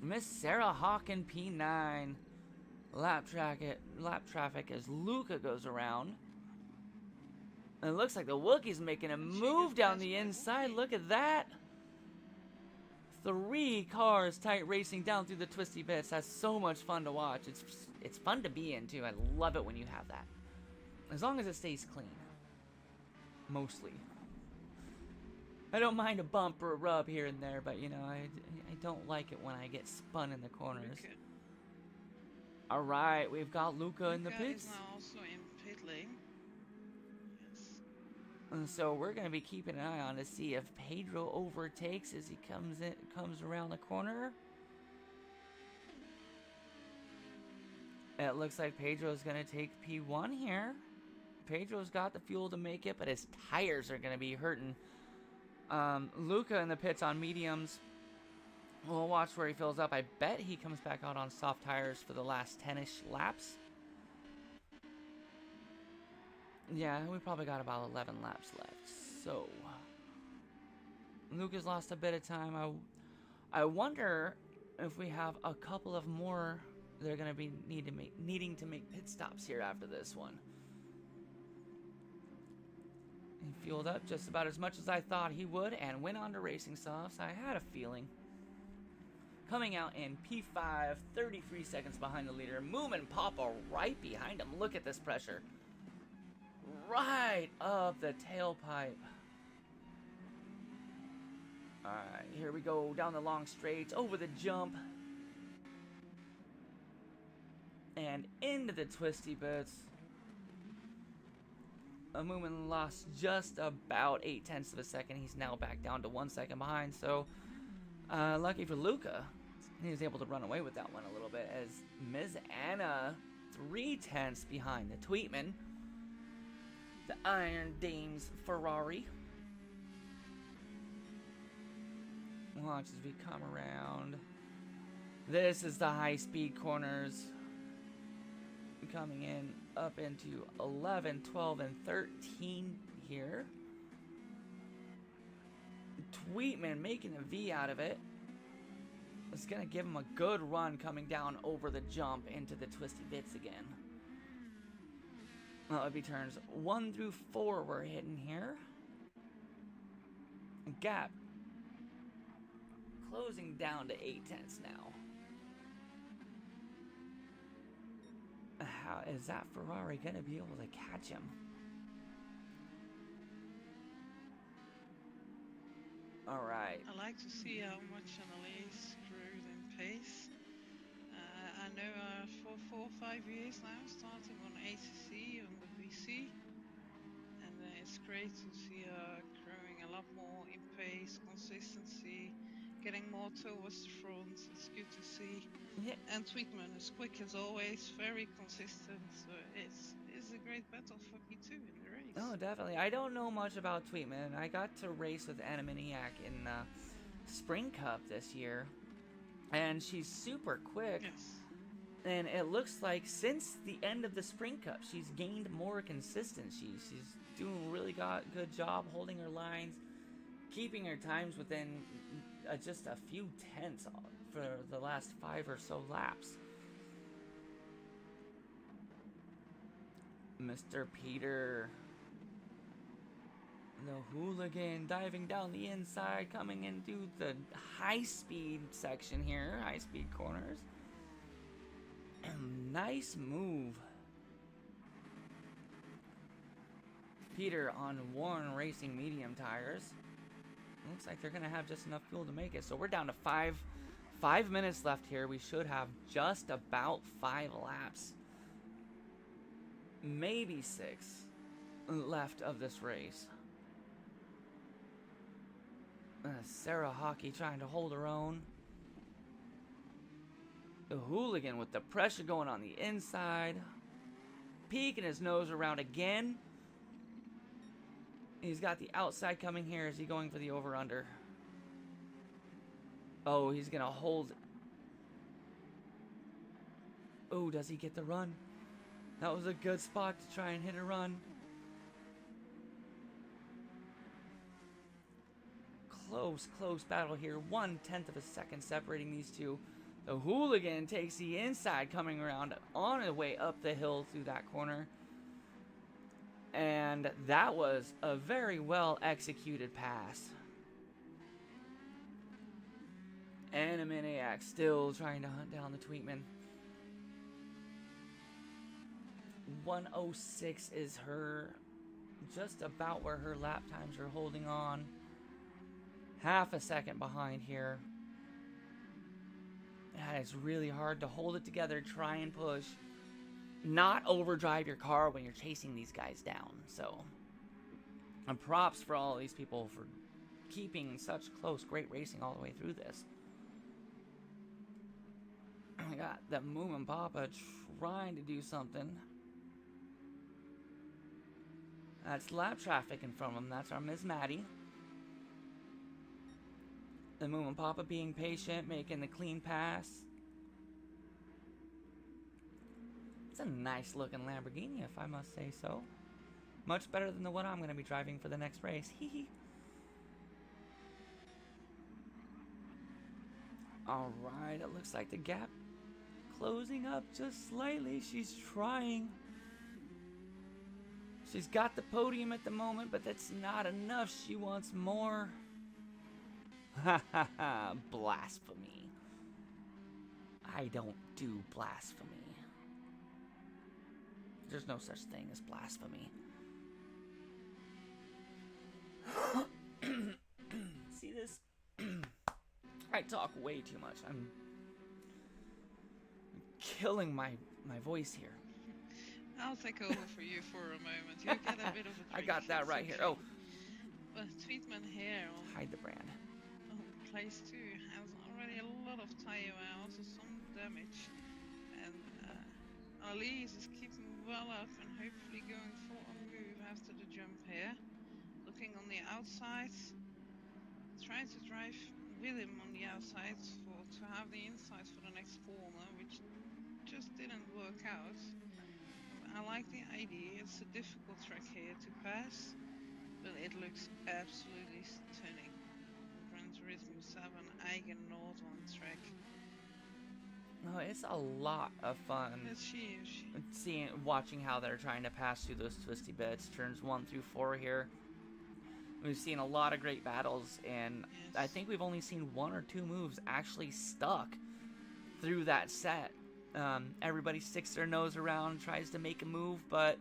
Miss Sarah Hawk in P9. Lap traffic as Luca goes around. And it looks like the Wookiee's making a move down the inside. Look at that. 3 cars tight racing down through the twisty bits. That's so much fun to watch. It's fun to be in too. I love it when you have that. As long as it stays clean. Mostly. I don't mind a bump or a rub here and there, but you know, I don't like it when I get spun in the corners. Luca. All right, we've got Luca in the Luca pits. is now also in pit lane. Yes. And so we're going to be keeping an eye on to see if Pedro overtakes as he comes around the corner. It looks like Pedro's going to take P1 here. Pedro's got the fuel to make it, but his tires are going to be hurting. Luca in the pits on mediums. We'll watch where he fills up. I bet he comes back out on soft tires for the last 10-ish laps. Yeah, we probably got about 11 laps left. So, Luca's lost a bit of time. I wonder if we have a couple of more. They're going to be needing to make pit stops here after this one. He fueled up just about as much as I thought he would and went on to racing softs. I had a feeling. Coming out in P5, 33 seconds behind the leader. Moom and Papa right behind him. Look at this pressure. Right up the tailpipe. Alright, here we go. Down the long straights, over the jump. And into the twisty bits. Moomin lost just about 0.8 of a second. He's now back down to 1 second behind. So, lucky for Luca, he was able to run away with that one a little bit. As Ms. Anna, 0.3 behind the Tweetman. The Iron Dame's Ferrari. Watch as we come around. This is the high-speed corners. Coming in up into 11, 12, and 13 here. Tweetman making a V out of it. It's going to give him a good run coming down over the jump into the twisty bits again. Well, it'll be turns 1 through 4 we're hitting here. Gap closing down to 0.8 now. How is that Ferrari going to be able to catch him? All right. I like to see how much Annalise grew in pace. I know for 4 or 5 years now, starting on ACC and the VC. And it's great to see her growing a lot more in pace, consistency, getting more towards the front. It's good to see. Yeah. And Tweetman is quick as always, very consistent. So it's a great battle for P2 in the race. Oh, definitely. I don't know much about Tweetman. I got to race with Anna Miniak in Spring Cup this year. And she's super quick. Yes. And it looks like since the end of the Spring Cup, she's gained more consistency. She's doing a really good job holding her lines, keeping her times within just a few tenths for the last 5 or so laps. Mr. Peter, the hooligan, diving down the inside, coming into the high-speed section here, high-speed corners. Nice move Peter on Warren Racing medium tires. Looks like they're going to have just enough fuel to make it. So we're down to 5 minutes left here. We should have just about 5 laps. Maybe 6 left of this race. Sarah Hockey trying to hold her own. The Hooligan with the pressure going on the inside. Peeking his nose around again. He's got the outside coming here. Is he going for the over-under? Oh, he's going to hold. Oh, does he get the run? That was a good spot to try and hit a run. Close battle here. 1/10 of a second separating these two. The Hooligan takes the inside coming around on the way up the hill through that corner. And that was a very well executed pass. And Aminiac still trying to hunt down the Tweetman. 1:06 is her, just about where her lap times are holding on. Half a second behind here. Yeah, it's really hard to hold it together, try and push. Not overdrive your car when you're chasing these guys down. So, and props for all these people for keeping such close, great racing all the way through this. We got the Moom and Papa trying to do something. That's lap traffic in front of them. That's our Miss Maddie. The Moom and Papa being patient, making the clean pass. It's a nice looking Lamborghini, if I must say so. Much better than the one I'm going to be driving for the next race. Hee. Alright, it looks like the gap closing up just slightly. She's trying. She's got the podium at the moment, but that's not enough. She wants more. Ha ha ha, blasphemy. I don't do blasphemy. There's no such thing as blasphemy. See this? I talk way too much. I'm killing my voice here. I'll take over for you for a moment. You get a bit of a drink. I got that right here. Oh. But Tweetman here on Hide the brand. place 2 has already a lot of tire wear, also some damage. And Alice is keeping well up and hopefully going for a move after the jump here. Looking on the outside. Trying to drive with him on the outside to have the inside for the next corner, which just didn't work out. I like the idea. It's a difficult track here to pass, but it looks absolutely stunning. Gran Turismo 7 Eiger Nordwand track. Oh, it's a lot of fun. It's huge. Watching how they're trying to pass through those twisty bits. Turns 1 through 4 here. We've seen a lot of great battles, and yes. I think we've only seen 1 or 2 moves actually stuck through that set. Everybody sticks their nose around, tries to make a move, but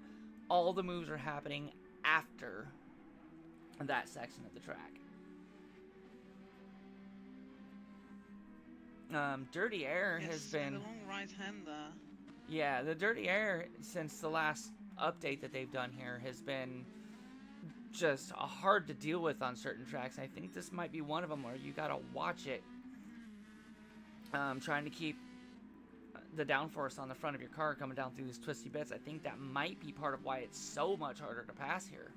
all the moves are happening after that section of the track. Dirty Air has been... the long right-hander. Yeah, the Dirty Air, since the last update that they've done here, has been just hard to deal with on certain tracks. I think this might be one of them where you gotta watch it. Trying to keep the downforce on the front of your car coming down through these twisty bits. I think that might be part of why it's so much harder to pass here.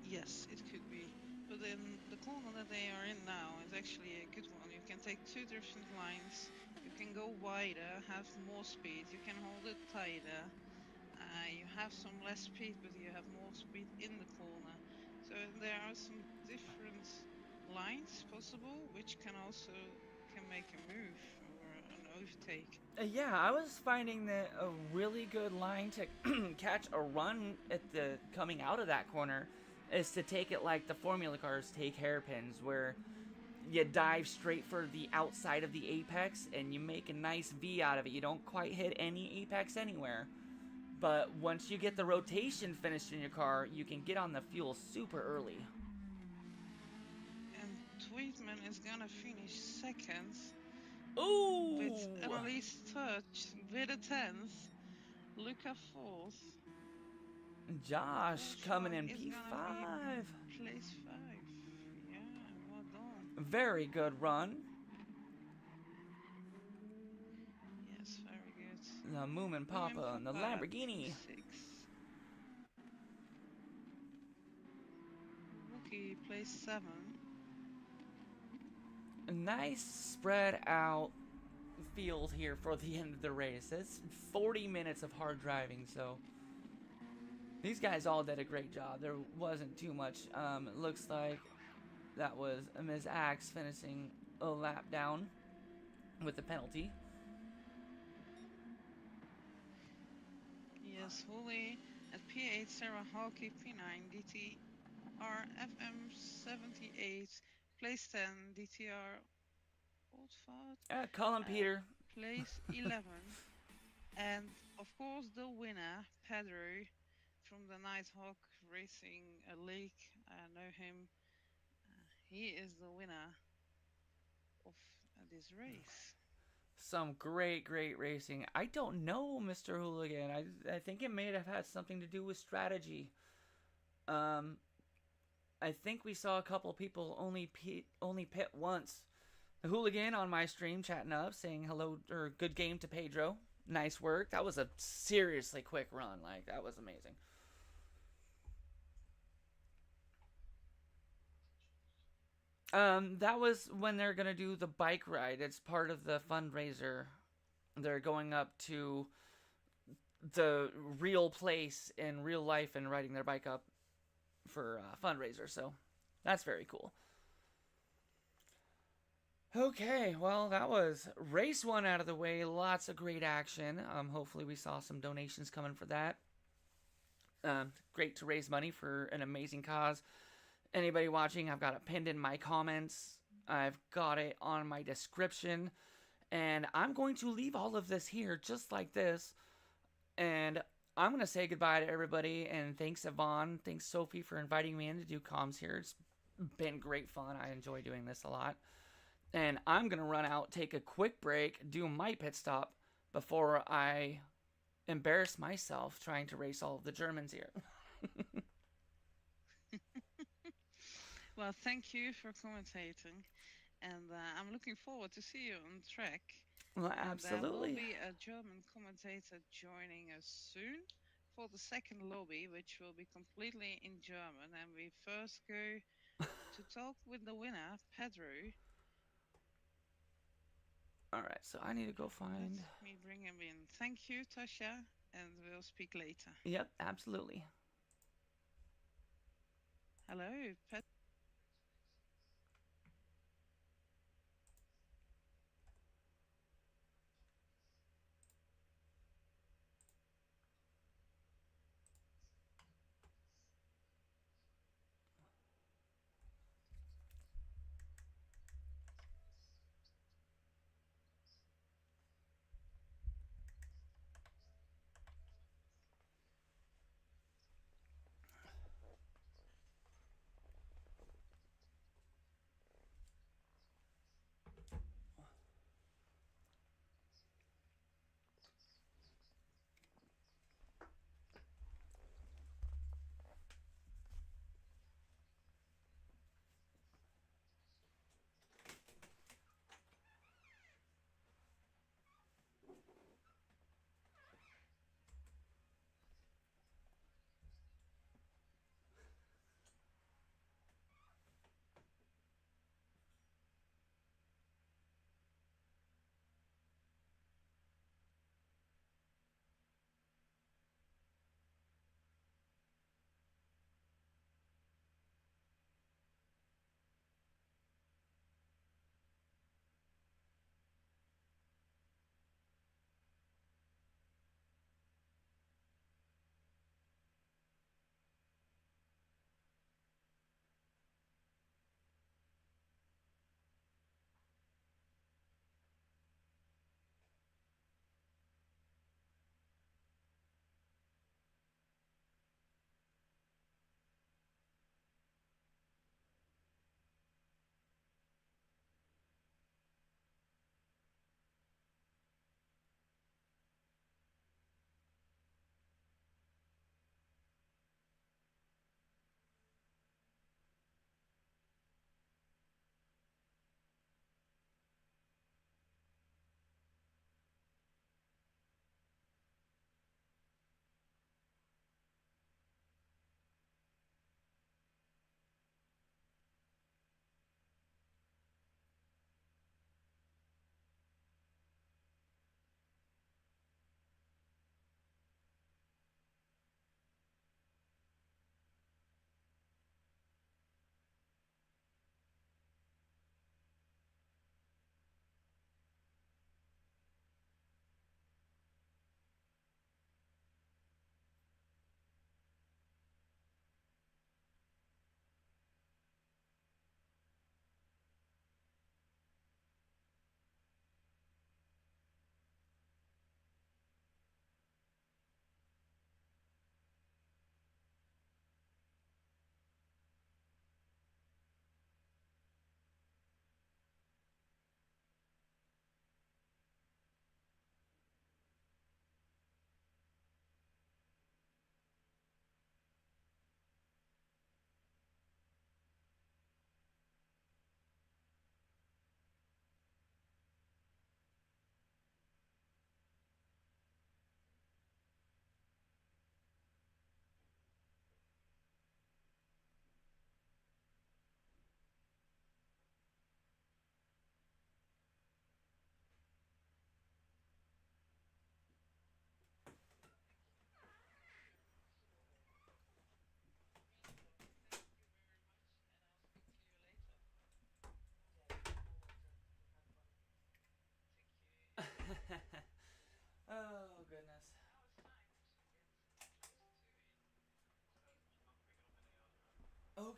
Yes, it could be. But then the corner that they are in now is actually a good one. You can take 2 different lines. You can go wider, have more speed. You can hold it tighter. You have some less speed, but you have more speed in the corner. So there are some different lines possible, which can make a move or an overtake. Yeah, I was finding that a really good line to catch a run at the coming out of that corner is to take it like the Formula cars take hairpins, where you dive straight for the outside of the apex and you make a nice V out of it. You don't quite hit any apex anywhere. But once you get the rotation finished in your car, you can get on the fuel super early. And Tweetman is gonna finish second. Ooh! With Annalise third, with a 10th. Luca fourth. Josh coming in is P5. gonna be place 5. Yeah, well done. Very good run. Yes, very good. The Moomin Papa and the Lamborghini. 6. Wookie place 7. A nice spread out field here for the end of the race. It's 40 minutes of hard driving, so these guys all did a great job. There wasn't too much. It looks like that was Ms. Axe finishing a lap down with the penalty. Yes, Holy at P8, Sarah Hawkey, P9, DTR, FM78, place 10, DTR, Old Fart. Colin Peter. Place 11. And of course the winner, Pedro, from the Nighthawk Racing League. I know him. He is the winner of this race. Some great racing. I don't know, Mr. Hooligan. I think it may have had something to do with strategy. I think we saw a couple people only pit once. The Hooligan on my stream chatting up, saying hello or good game to Pedro. Nice work. That was a seriously quick run. Like, that was amazing. That was when they're gonna do the bike ride. It's part of the fundraiser. They're going up to the real place in real life and riding their bike up for a fundraiser. So that's very cool. Okay, well, that was race 1 out of the way. Lots of great action. Hopefully we saw some donations coming for that. Great to raise money for an amazing cause. Anybody watching, I've got it pinned in my comments. I've got it on my description. And I'm going to leave all of this here just like this. And I'm going to say goodbye to everybody. And thanks, Yvonne. Thanks, Sophie, for inviting me in to do comms here. It's been great fun. I enjoy doing this a lot. And I'm going to run out, take a quick break, do my pit stop before I embarrass myself trying to race all of the Germans here. Well, thank you for commentating, and I'm looking forward to see you on track. Well, absolutely. There will be a German commentator joining us soon for the second lobby, which will be completely in German. And we first go to talk with the winner, Pedro. All right, so I need to go find. Let me bring him in. Thank you, Tasha, and we'll speak later. Yep, absolutely. Hello, Pedro.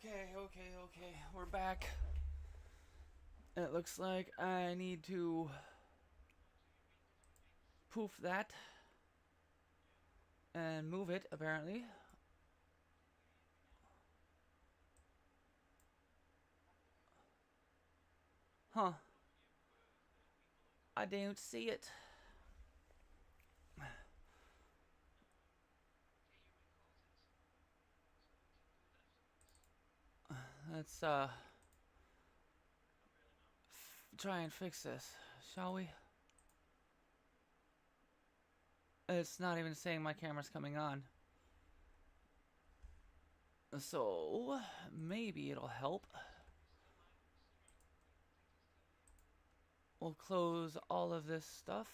Okay. We're back. It looks like I need to poof that and move it, apparently. Huh. I don't see it. Let's try and fix this, shall we? It's not even saying my camera's coming on. So, maybe it'll help. We'll close all of this stuff.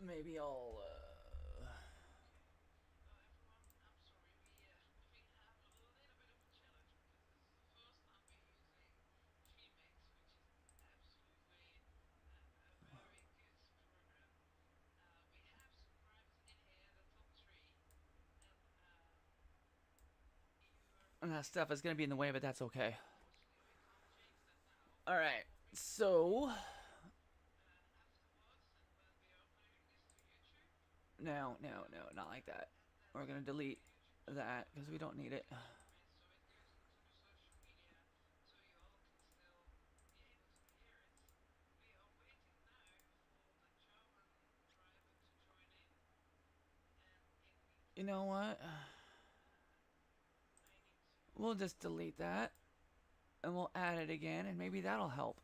Maybe I'll and that stuff is gonna be in the way, but that's okay. Alright, so no, not like that. We're gonna delete that because we don't need it. You know what? We'll just delete that and we'll add it again and maybe that'll help.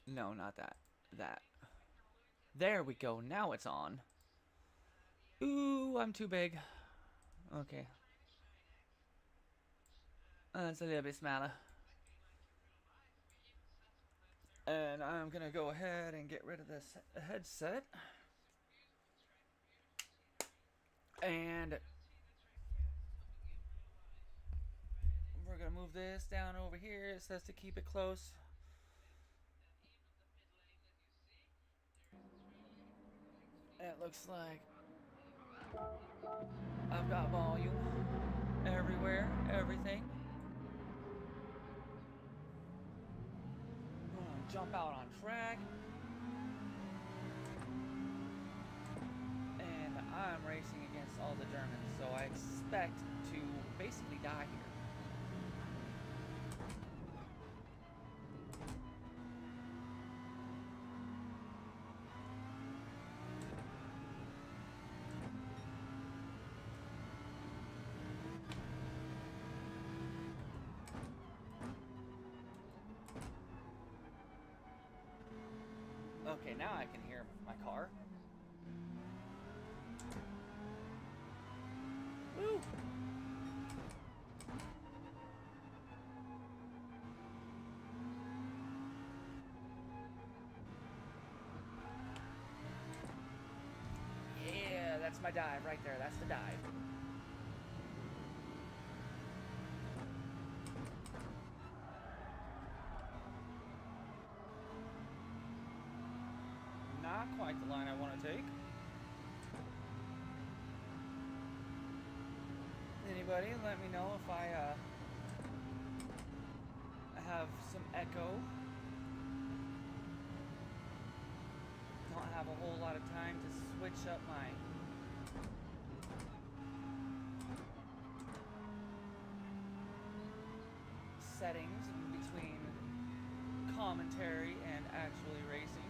No, not that. That. There we go. Now it's on. Ooh, I'm too big. Okay. That's a little bit smaller. And I'm gonna go ahead and get rid of this headset. And we're gonna move this down over here. It says to keep it close. It looks like I've got volume everywhere, everything. I'm gonna jump out on track. And I'm racing against all the Germans, so I expect to basically die here. Okay, now I can hear my car. Woo! Yeah, that's my dive right there. That's the dive. Not quite the line I want to take. Anybody, let me know if I have some echo. Don't have a whole lot of time to switch up my settings in between commentary and actually racing.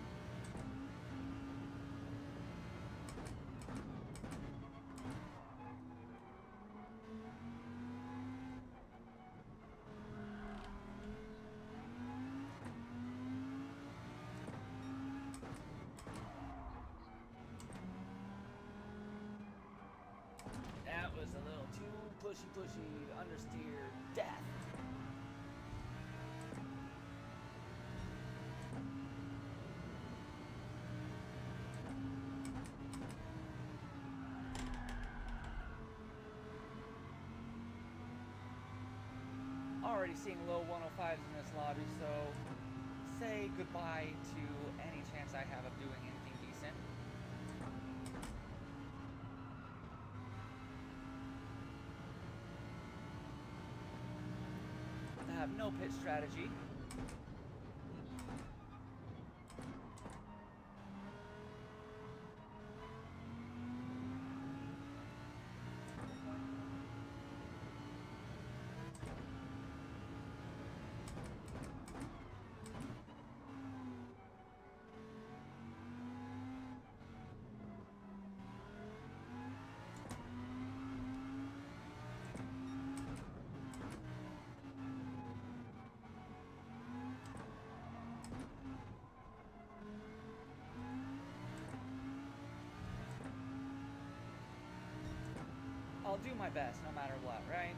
That was a little too pushy, understeer death. already seeing low 105s in this lobby, so say goodbye to any chance I have of doing anything decent. I have no pit strategy. I'll do my best no matter what, right?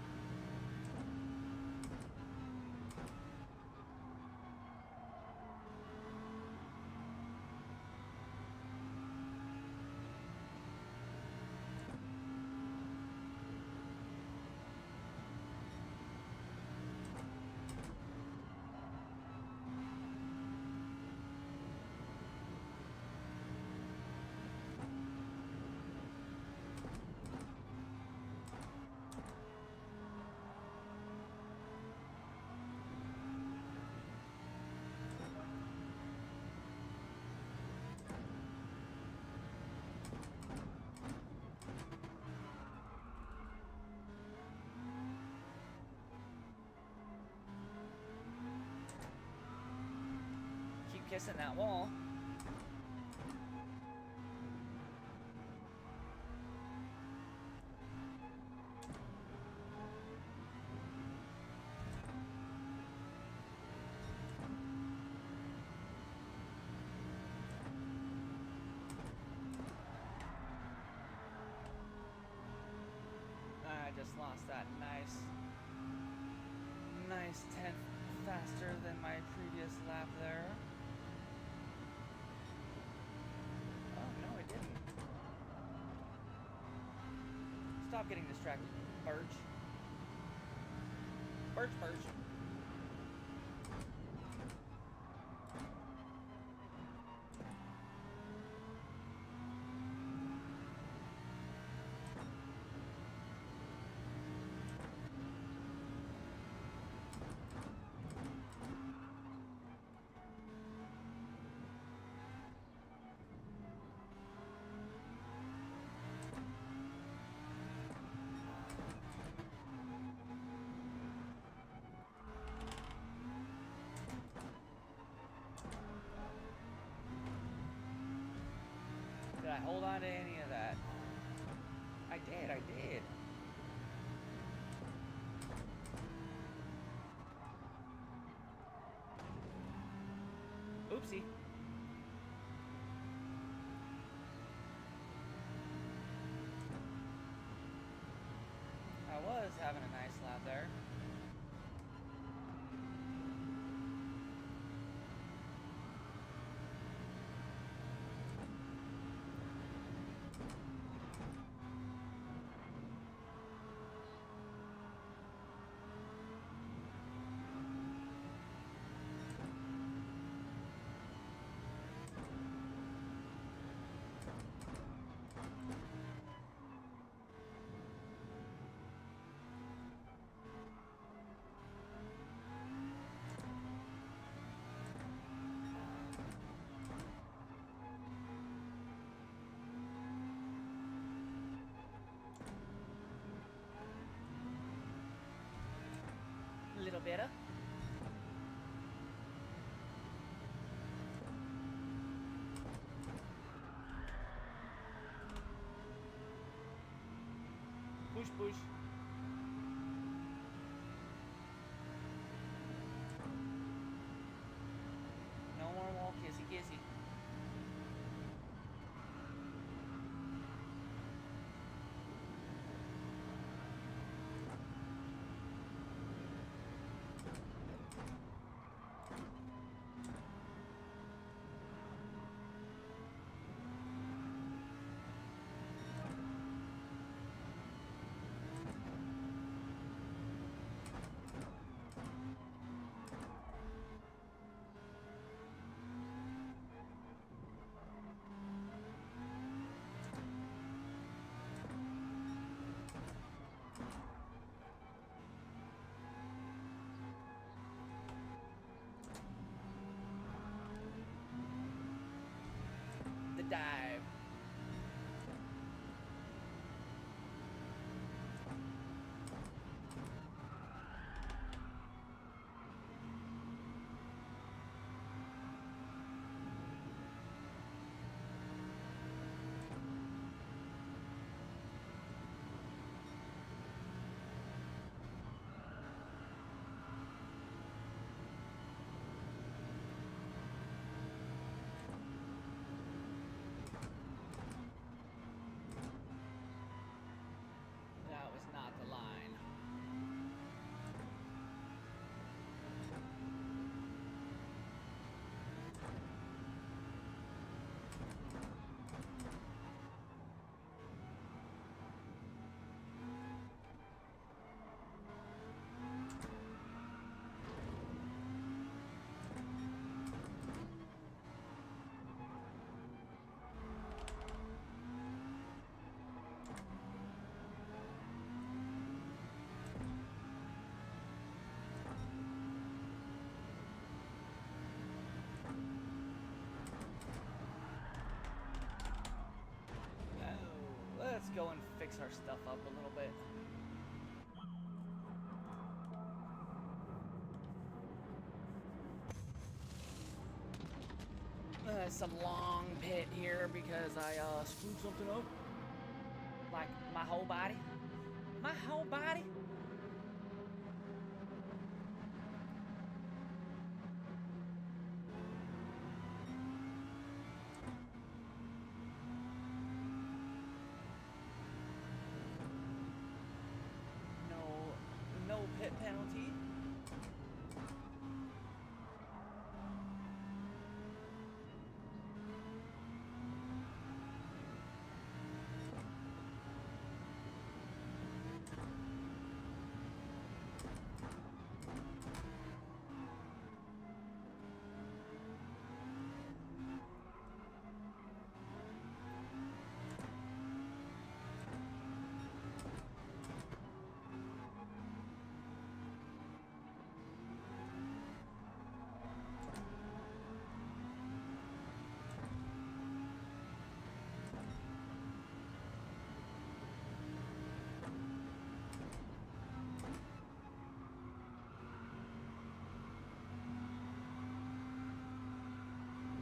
Kissing that wall. I just lost that nice 10th faster than my previous lap there. Stop getting distracted, Birch. Birch. Did I hold on to any of that? I did. Oopsie. I was having a nice lap there. A little better. Push. No more wall kissy. go and fix our stuff up a little bit. Some long pit here because I screwed something up. Like my whole body. My whole body? No pit penalty.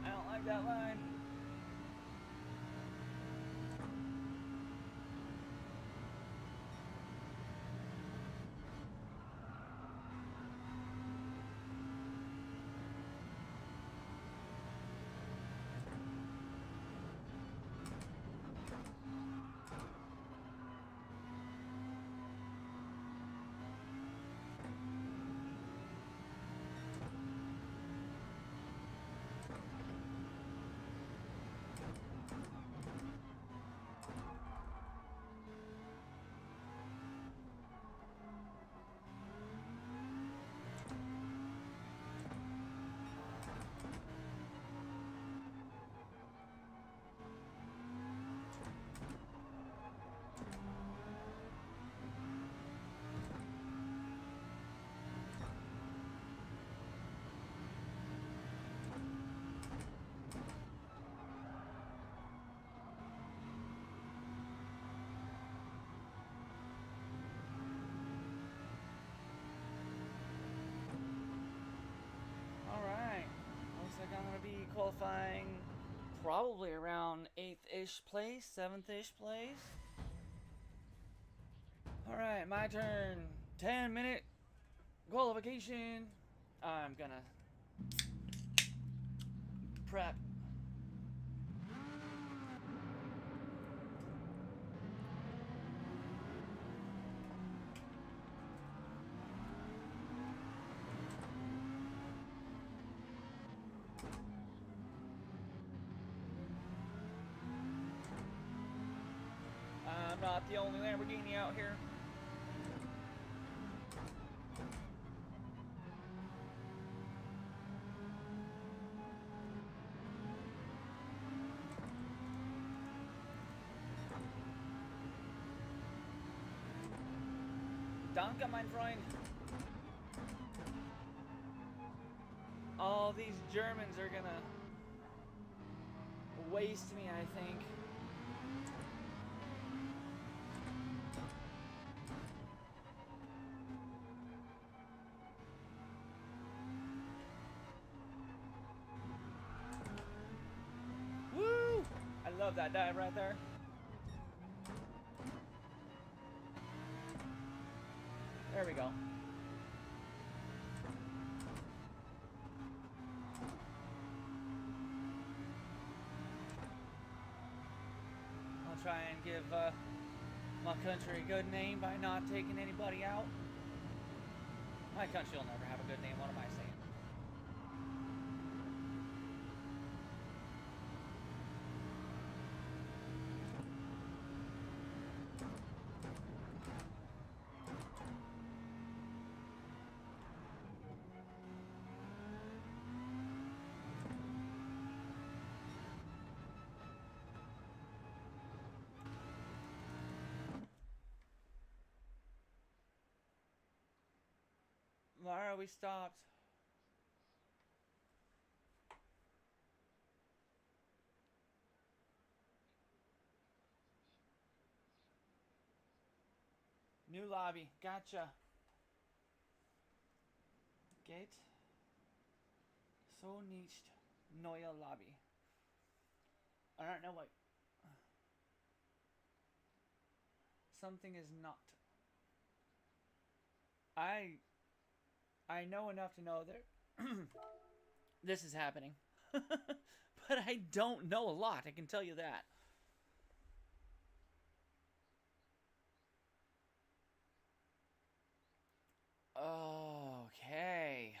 I don't like that line. Like I'm gonna be qualifying probably around 8th-ish place, 7th-ish place. Alright, my turn. 10-minute qualification. I'm gonna prep. I'm not the only Lamborghini out here. Danke, mein Freund. All these Germans are gonna waste me, I think. Woo! I love that dive right there. There we go. I'll try and give my country a good name by not taking anybody out. My country will never have a good name, what am I saying? Why are we stopped? New lobby. Gotcha. Gate. So niched. Neue lobby. I don't know what. Something is not. I know enough to know that this is happening. But I don't know a lot, I can tell you that. Okay.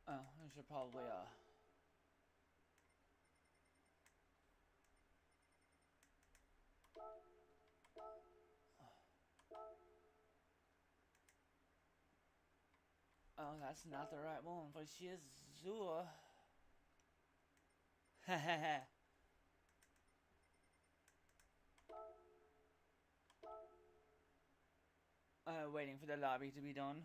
Oh, I should probably oh, that's not the right one for Shizua. Hahaha. Waiting for the lobby to be done.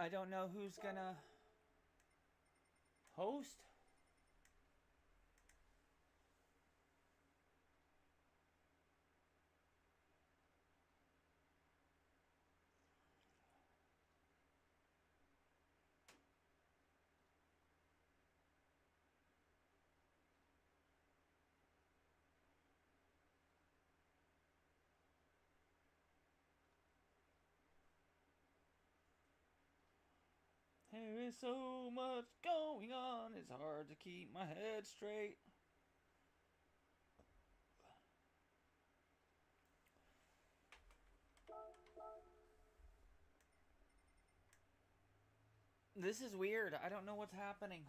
I don't know who's gonna host. There is so much going on, it's hard to keep my head straight. This is weird. I don't know what's happening.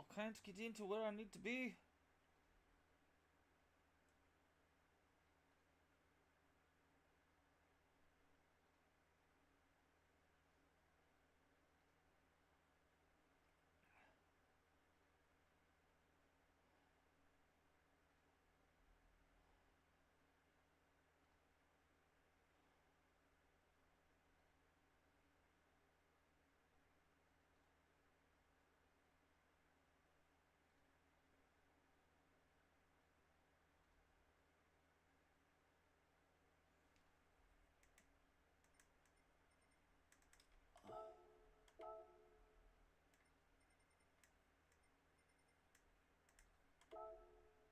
I can't get into where I need to be.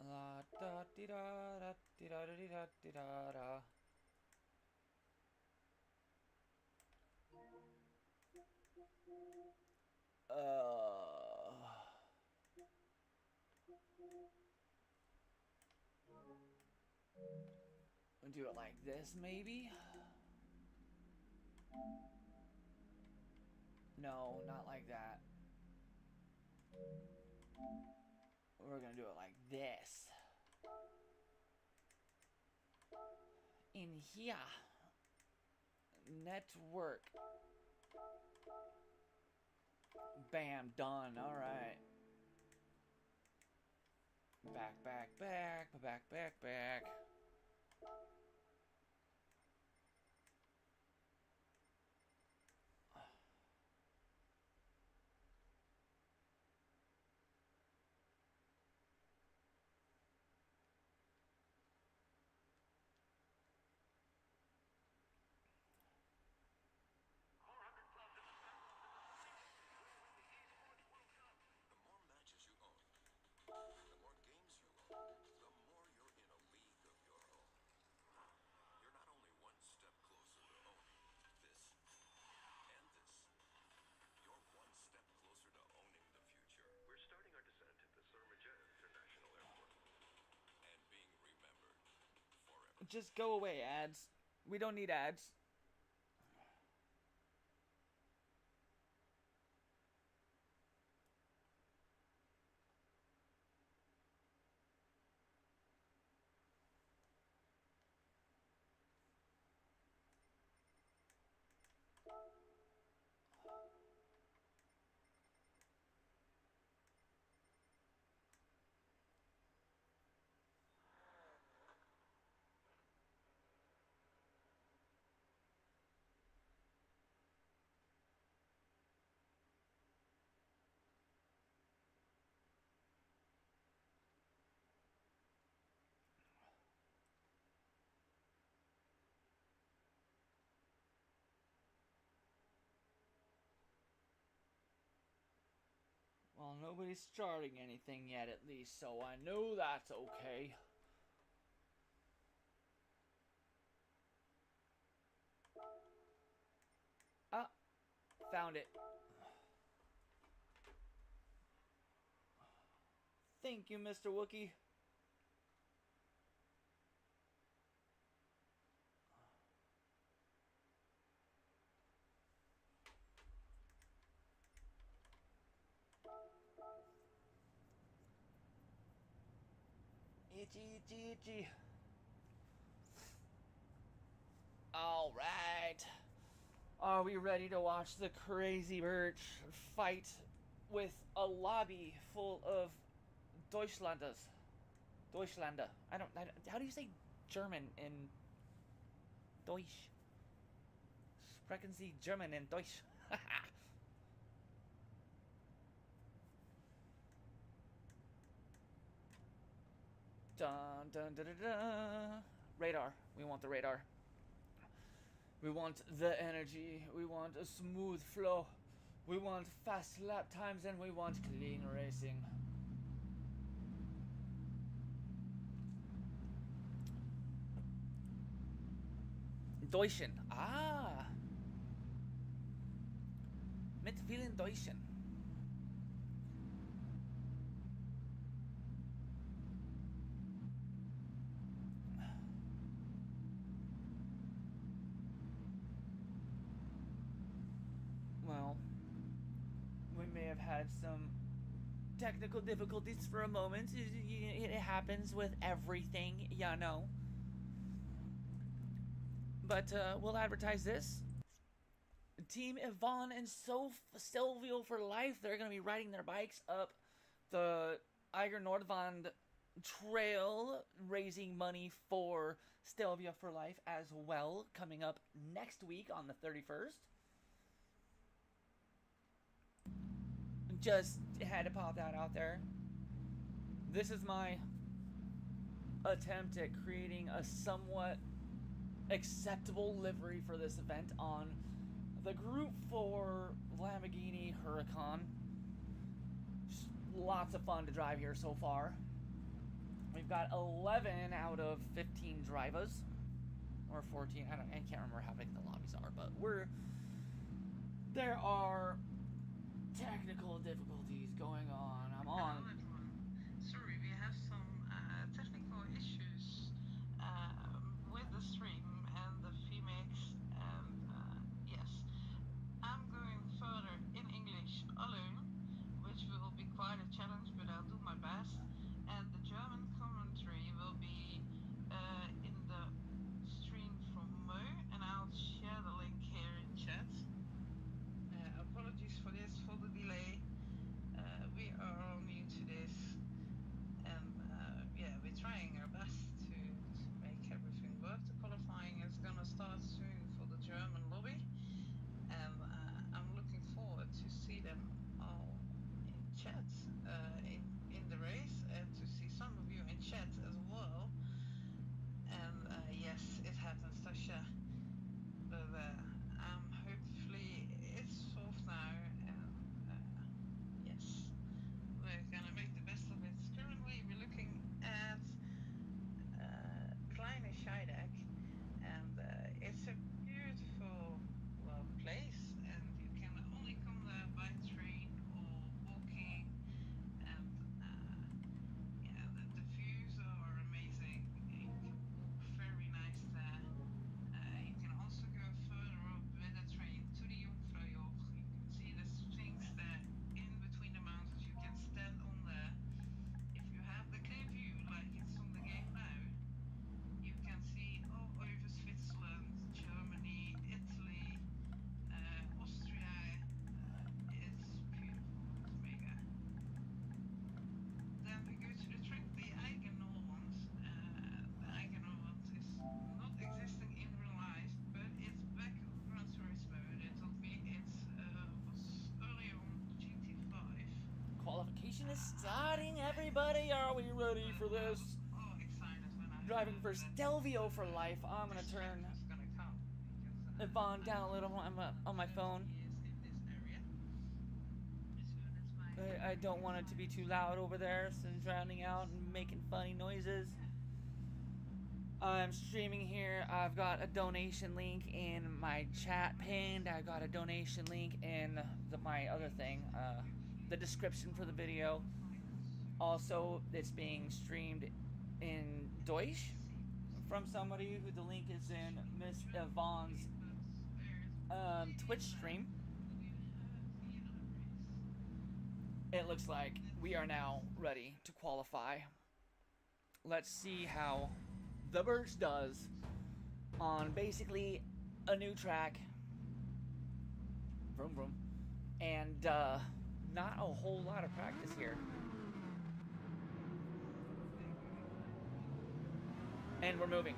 La da di da da di da di da di da da. We'll do it like this, maybe? No, not like that. We're gonna do it like this. In here. Network. Bam, done. Alright. Back, back, back, back, back, back. Just go away, ads. We don't need ads. Well, nobody's starting anything yet, at least, so I know that's okay. Ah, found it. Thank you, Mr. Wookie. Itchy, itchy, itchy. Alright. Are we ready to watch the crazy birch fight with a lobby full of Deutschlanders? Deutschlander. I don't. How do you say German in Deutsch? Sprechen Sie German in Deutsch? Dun dun dun dun dun. Radar. We want the radar. We want the energy. We want a smooth flow. We want fast lap times and we want clean racing. Deutschen. Ah. Mit vielen Deutschen. Well, we may have had some technical difficulties for a moment. It happens with everything, you know. But we'll advertise this. Team Yvonne and Stelvio for life. They're going to be riding their bikes up the Eiger Nordwand trail, raising money for Stelvio for life as well, coming up next week on the 31st. Just had to pop that out there. This is my attempt at creating a somewhat acceptable livery for this event on the Group 4 Lamborghini Huracan. Just lots of fun to drive here so far. We've got 11 out of 15 drivers. Or 14, I can't remember how big the lobbies are, but there are technical difficulties going on. I'm on. Hello everyone. Sorry, we have some technical issues with the stream and the VMix, and yes, I'm going further in English alone, which will be quite a challenge, but I'll do my best. And the German commentary will be in the stream from Mo, and I'll share the link here in chat. Apologies for this, for the delay. We are all new to this, and mission is starting, everybody. Are we ready for this? Driving for Stelvio for life. I'm gonna turn Yvonne down a little on my phone. I don't want it to be too loud over there, so drowning out and making funny noises. I'm streaming here. I've got a donation link in my chat pinned. I've got a donation link in my other thing, the description for the video. Also, it's being streamed in Deutsch from somebody who the link is in Miss Yvonne's Twitch stream. It looks like we are now ready to qualify. Let's see how the Birch does on basically a new track. Vroom vroom. And not a whole lot of practice here. And we're moving.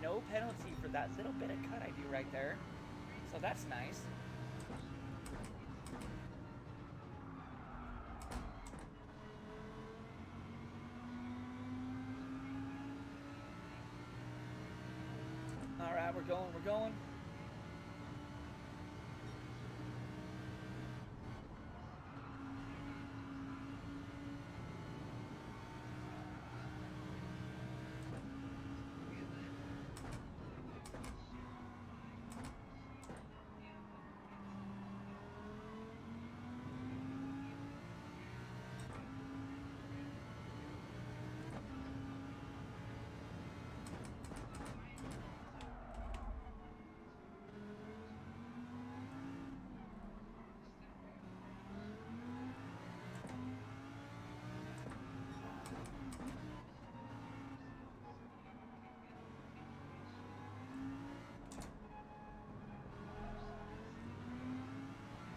No penalty for that little bit of cut I do right there. So that's nice. Alright, we're going.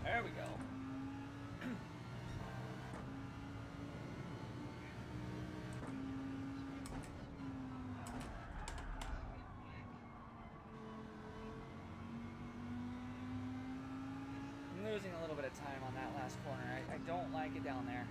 There we go. I'm losing a little bit of time on that last corner. I don't like it down there.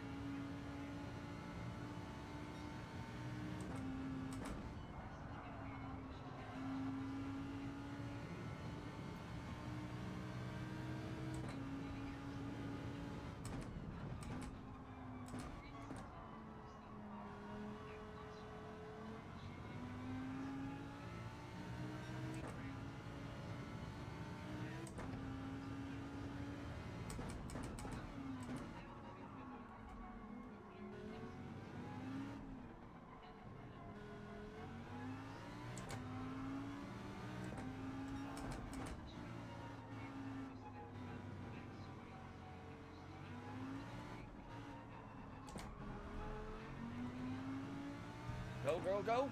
Go, go, go.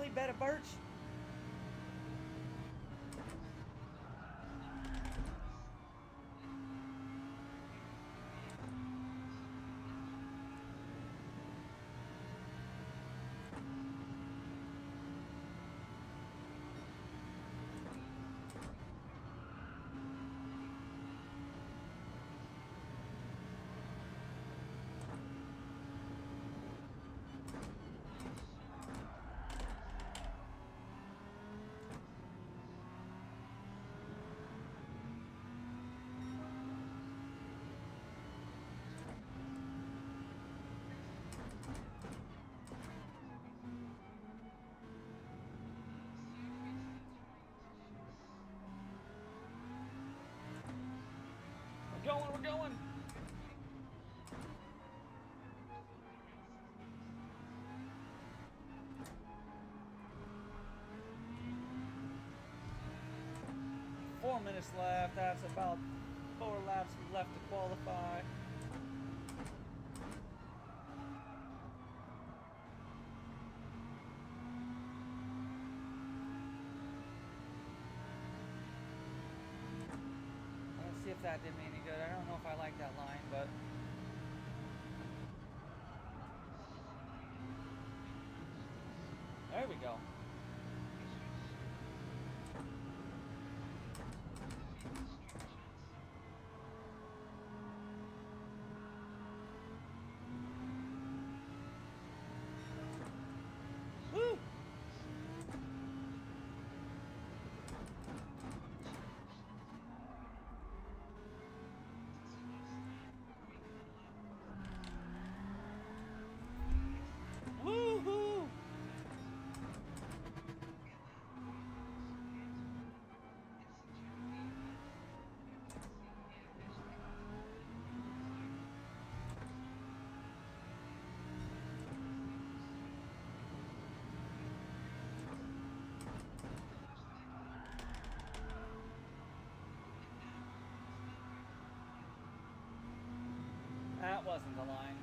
golly, Betta Birch. We're going. 4 minutes left. That's about 4 laps left to qualify. Let's see if that did me any good. I don't know if I like that line, but there we go. Woo! Woo-hoo! That wasn't the line.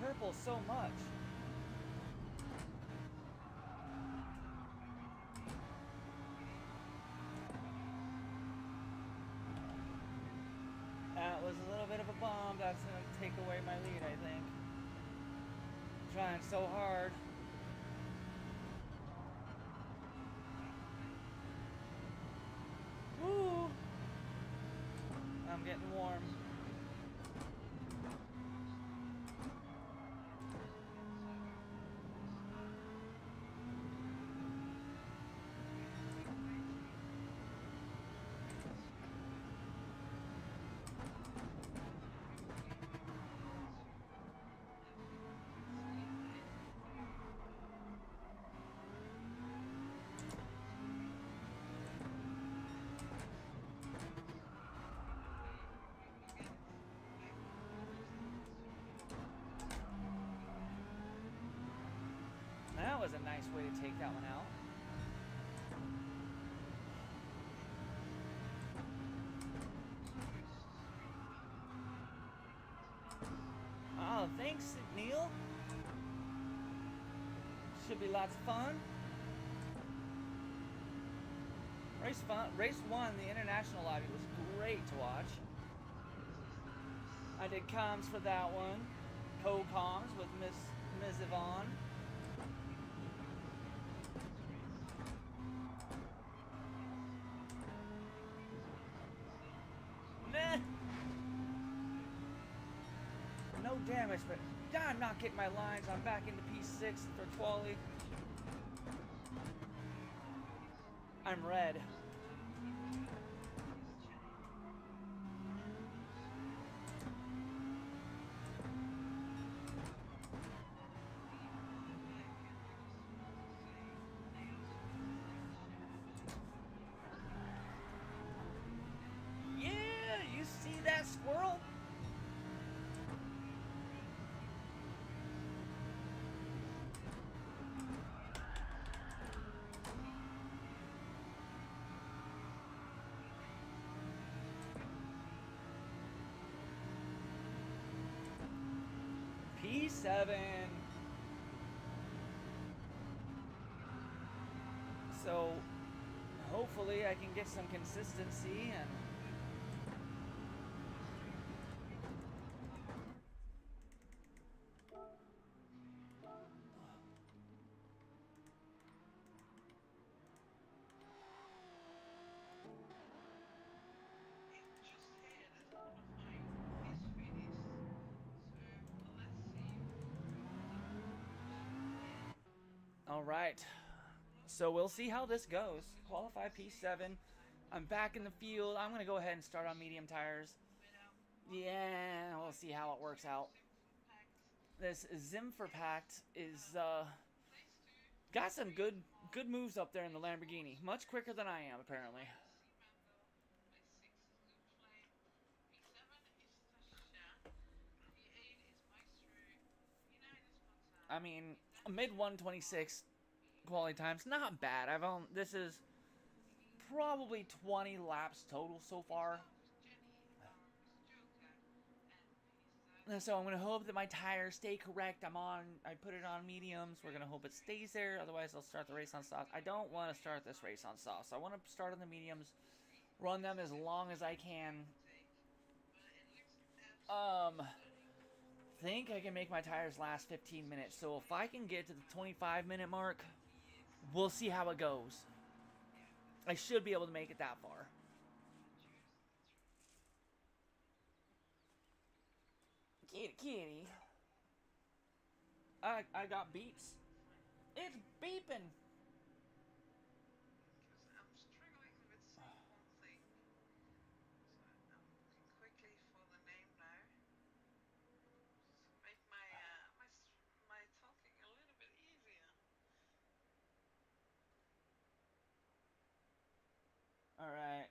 Purple so much. That was a little bit of a bomb. That's going to take away my lead, I think. Trying so hard. Woo! I'm getting warm. That was a nice way to take that one out. Oh, thanks, Neil. Should be lots of fun. Race 1, the international lobby, was great to watch. I did comms for that one. Co-comms with Ms. Yvonne. no damage, but I'm not getting my lines. I'm back into P6 for quali. I'm red. Yeah, you see that squirrel? P7. So hopefully I can get some consistency and all right. So we'll see how this goes. Qualify P7. I'm back in the field. I'm going to go ahead and start on medium tires. Yeah, we'll see how it works out. This Zimfer Pact is got some good moves up there in the Lamborghini. Much quicker than I am, apparently. I mean, mid 126 quality times, not bad. This is probably 20 laps total so far. So I'm gonna hope that my tires stay correct. I put it on mediums. We're gonna hope it stays there. Otherwise, I'll start the race on softs. I don't want to start this race on softs. I want to start on the mediums, run them as long as I can. Think I can make my tires last 15 minutes. So if I can get to the 25-minute mark, we'll see how it goes. I should be able to make it that far. Kitty. I got beeps. It's beeping. All right.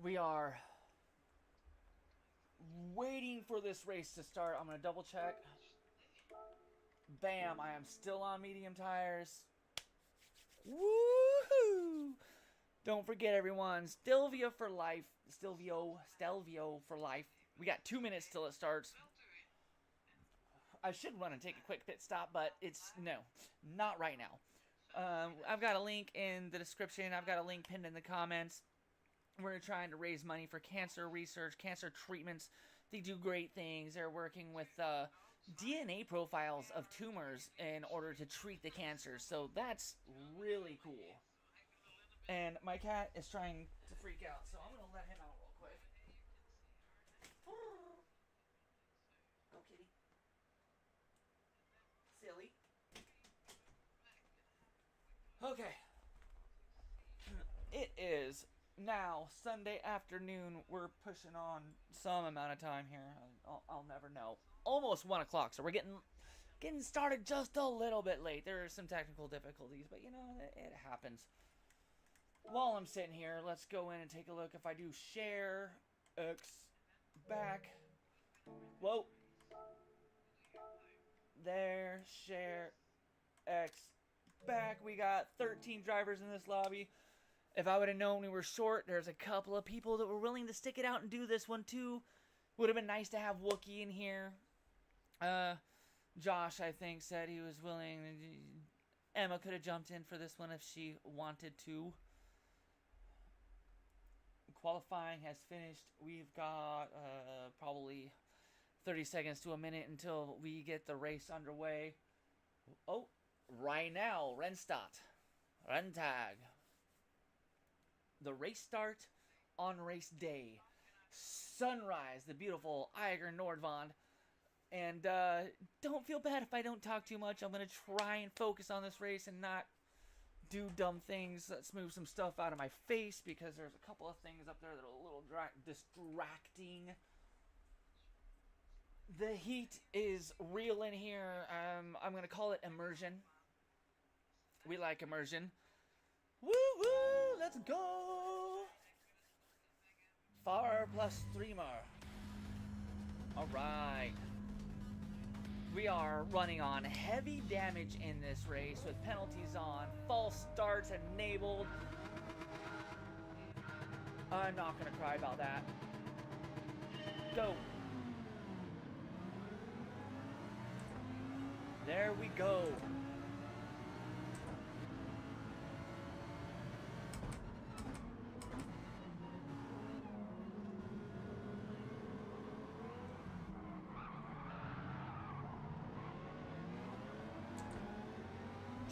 We are waiting for this race to start. I'm going to double check. Bam, I am still on medium tires. Woohoo! Don't forget, everyone, Stelvio for life. Stelvio for life. We got 2 minutes till it starts. I should run and take a quick pit stop, but no, not right now. I've got a link in the description. I've got a link pinned in the comments. We're trying to raise money for cancer research, cancer treatments. They do great things. They're working with DNA profiles of tumors in order to treat the cancer. So that's really cool. And my cat is trying to freak out, so I'm going to let him out real quick. Go, kitty. Silly. Okay. It is now Sunday afternoon. We're pushing on some amount of time here. I'll never know. Almost 1 o'clock, so we're getting started just a little bit late. There are some technical difficulties, but you know, it happens. While I'm sitting here, let's go in and take a look. If I do share X back, whoa, there, share X back. We got 13 drivers in this lobby. If I would have known we were short, there's a couple of people that were willing to stick it out and do this one too. Would have been nice to have Wookie in here. Josh, I think, said he was willing. Emma could have jumped in for this one if she wanted to. Qualifying has finished. We've got probably 30 seconds to a minute until we get the race underway. Oh, right now, Rennstart. Renntag. The race start on race day. sunrise, the beautiful Eiger Nordwand. And don't feel bad if I don't talk too much. I'm going to try and focus on this race and not do dumb things. Let's move some stuff out of my face because there's a couple of things up there that are a little distracting. The heat is real in here. I'm going to call it immersion. We like immersion. Woo woo! Let's go! Far plus 3 more. Alright. We are running on heavy damage in this race with penalties on, false starts enabled. I'm not going to cry about that. Go. There we go.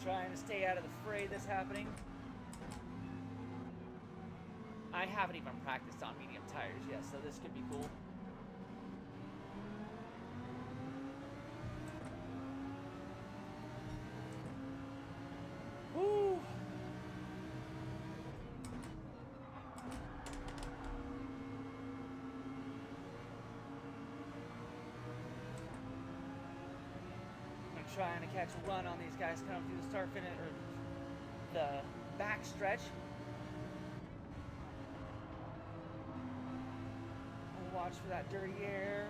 Trying to stay out of the fray that's happening. I haven't even practiced on medium tires yet, so this could be cool. Woo! Trying to catch a run on these guys coming through the start finish or the back stretch. We'll watch for that dirty air.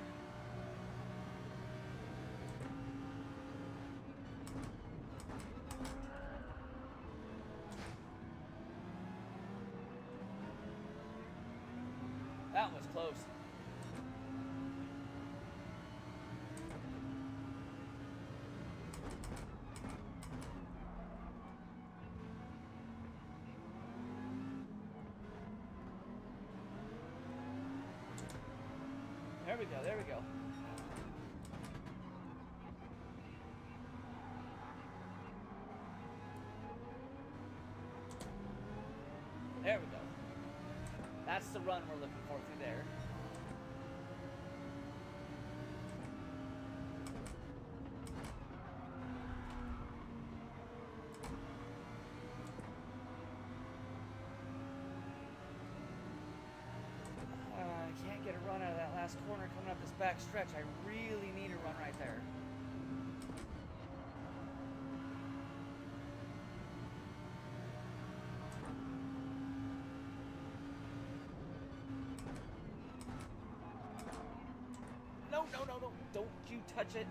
That was close. There we go, there we go. There we go. That's the run we're looking for through there. Can't get a run out of that last corner coming up this back stretch. I really need a run right there. No, no, no, no. Don't you touch it.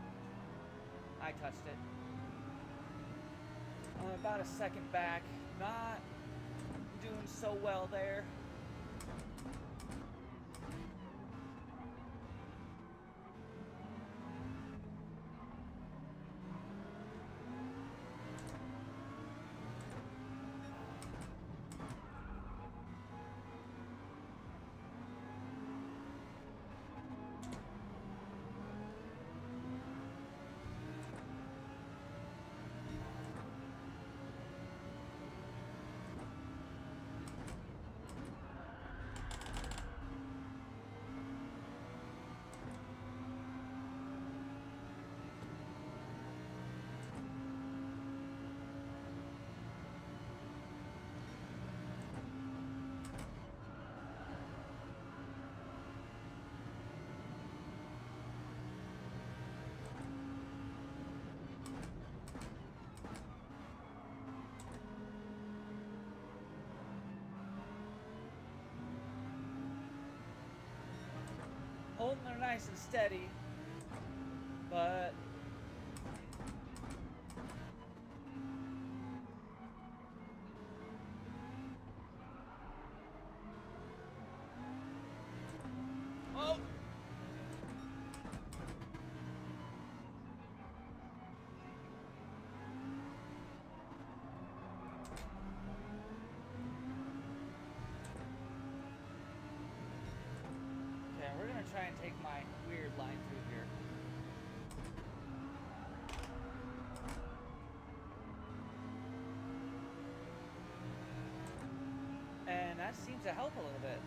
I touched it. I'm about a second back. Not doing so well there. Holding her nice and steady, but oh! Okay, we're gonna try and take my weird line through here. And that seems to help a little bit.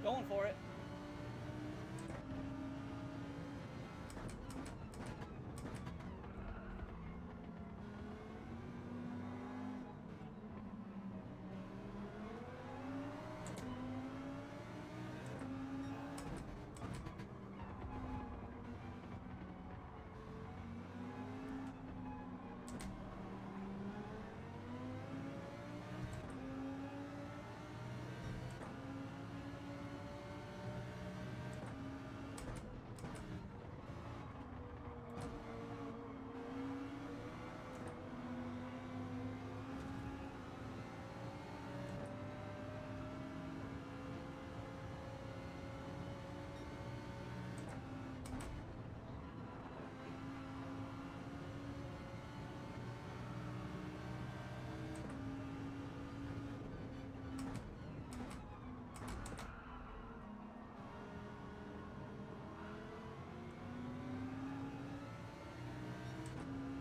Going for it.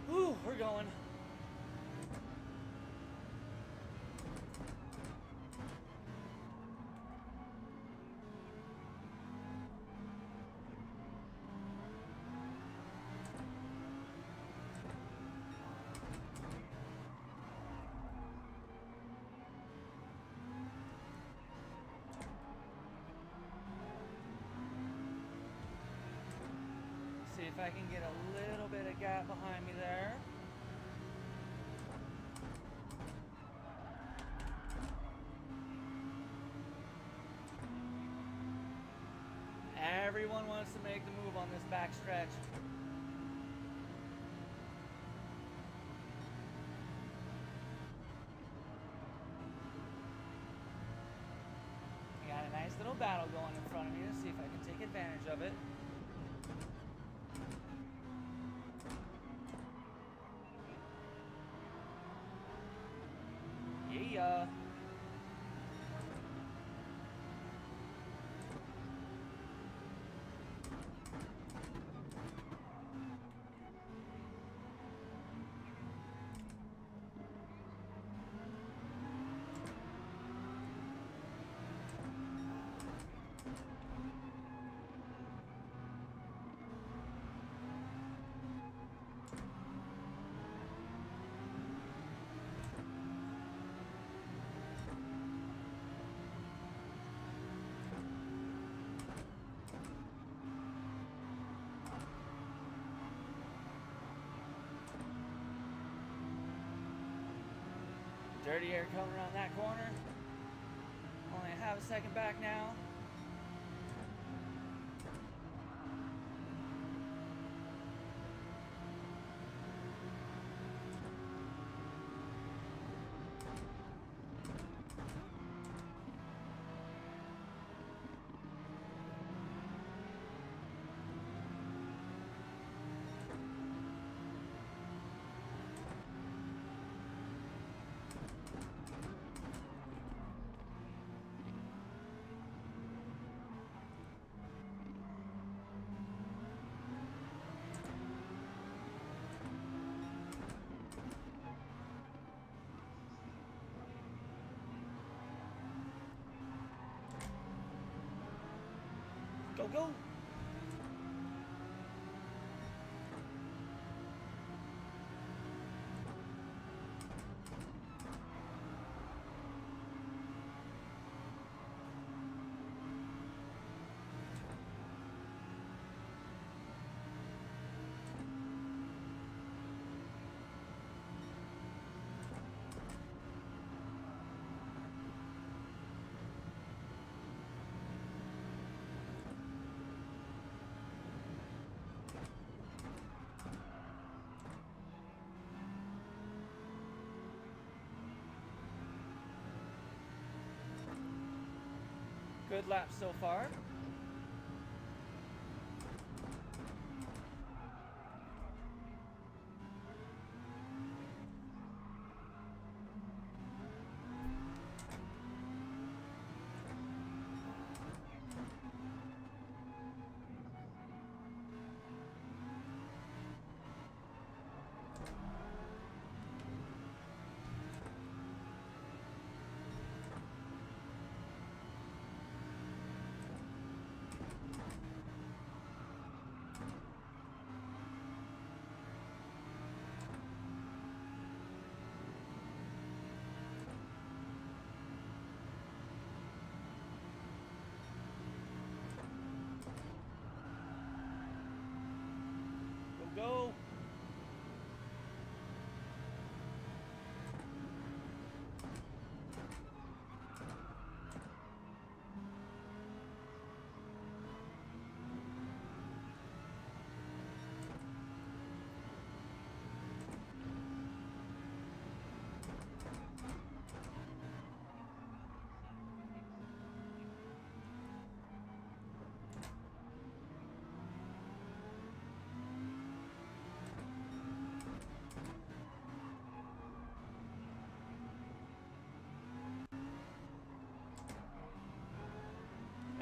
Whew, we're going. See if I can get a little bit of gap behind me there. Everyone wants to make the move on this back stretch. We got a nice little battle going in front of me. Let's see if I can take advantage of it. Yeah. Dirty air coming around that corner. Only a half a second back now. Go, go! Good lap so far.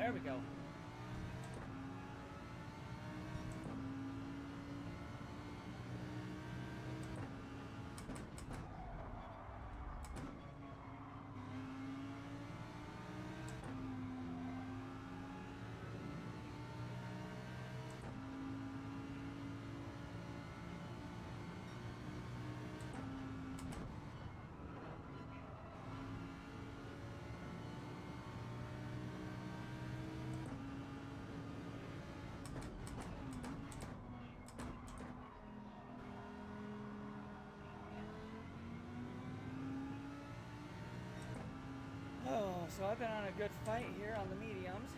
There we go. Oh, so I've been on a good fight here on the mediums.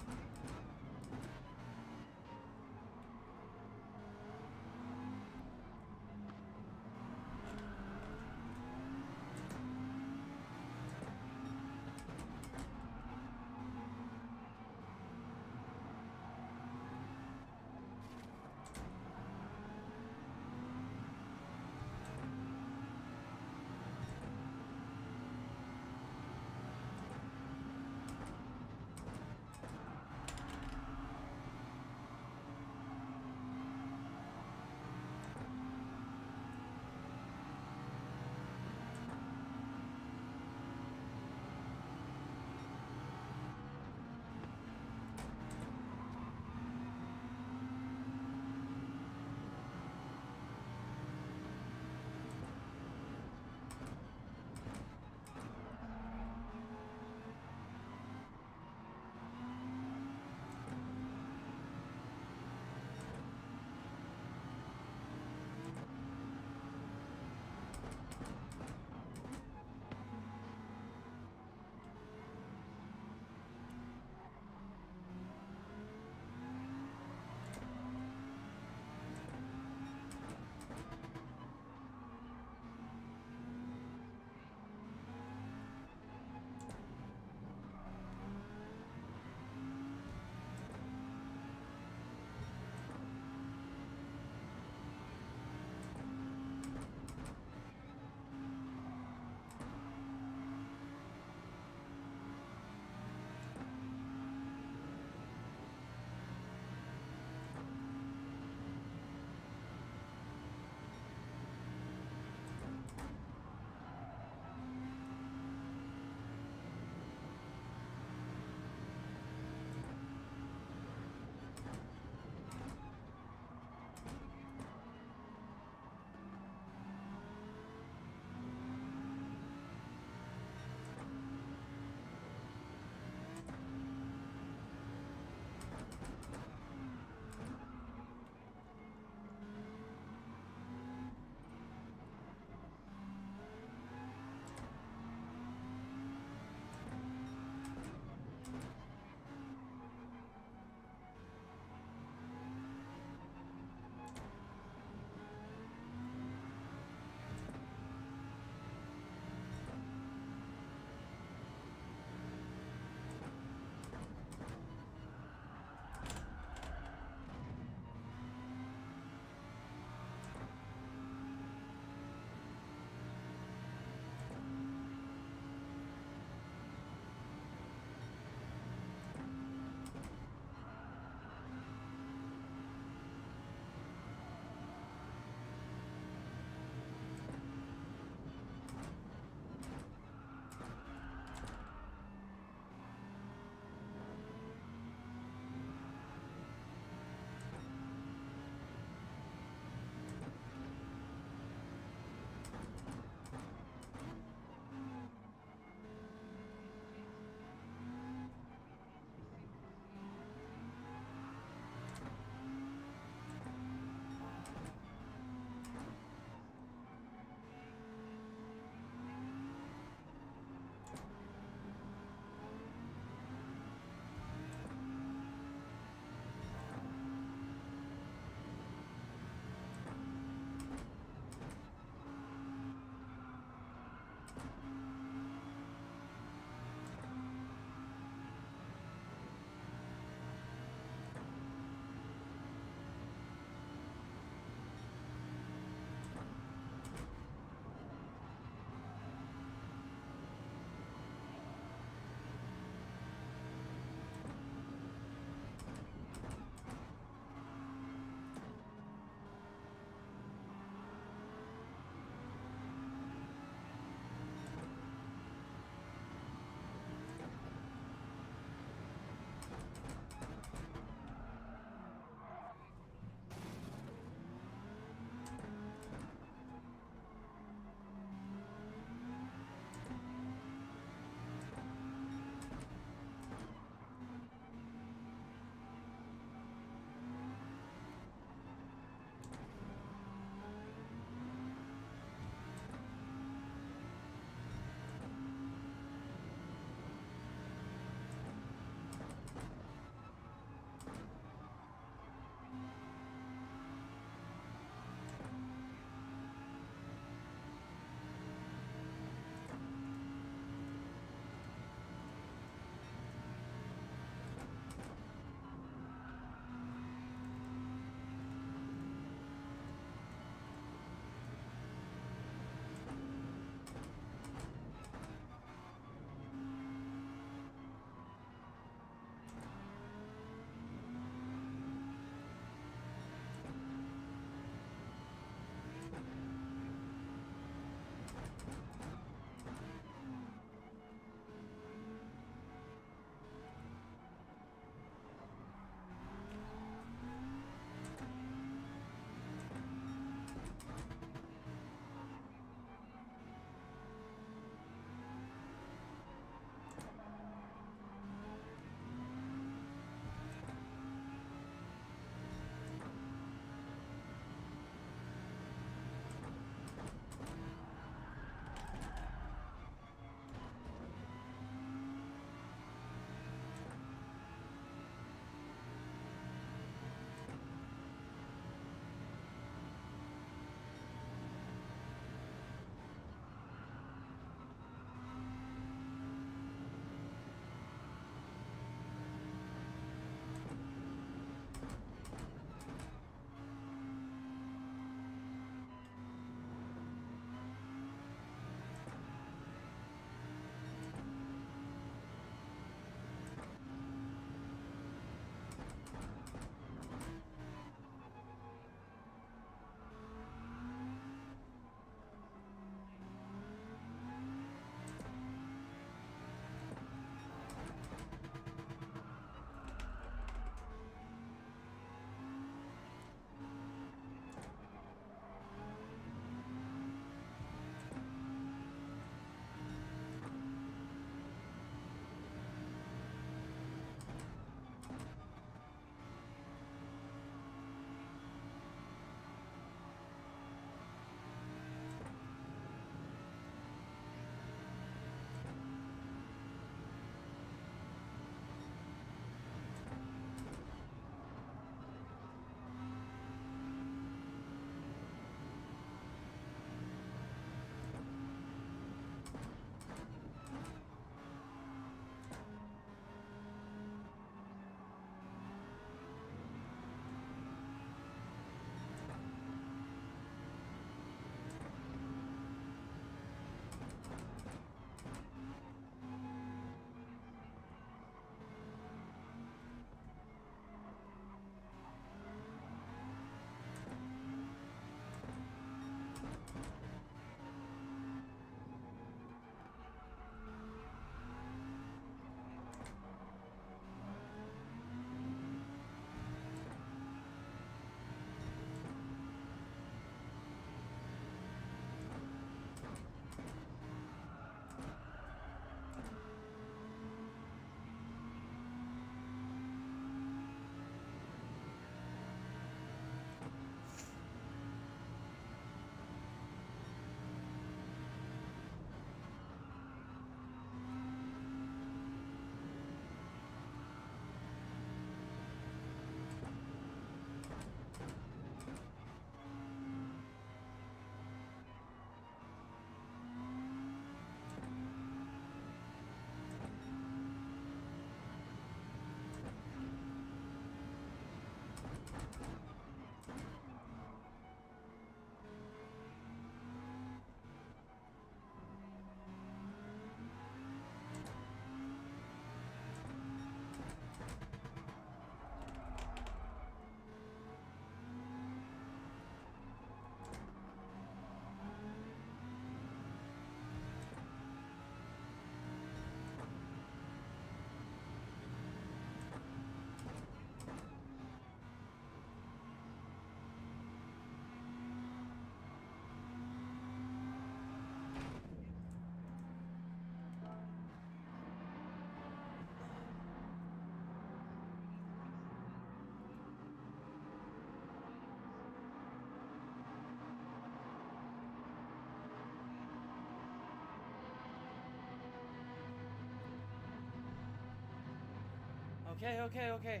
Okay.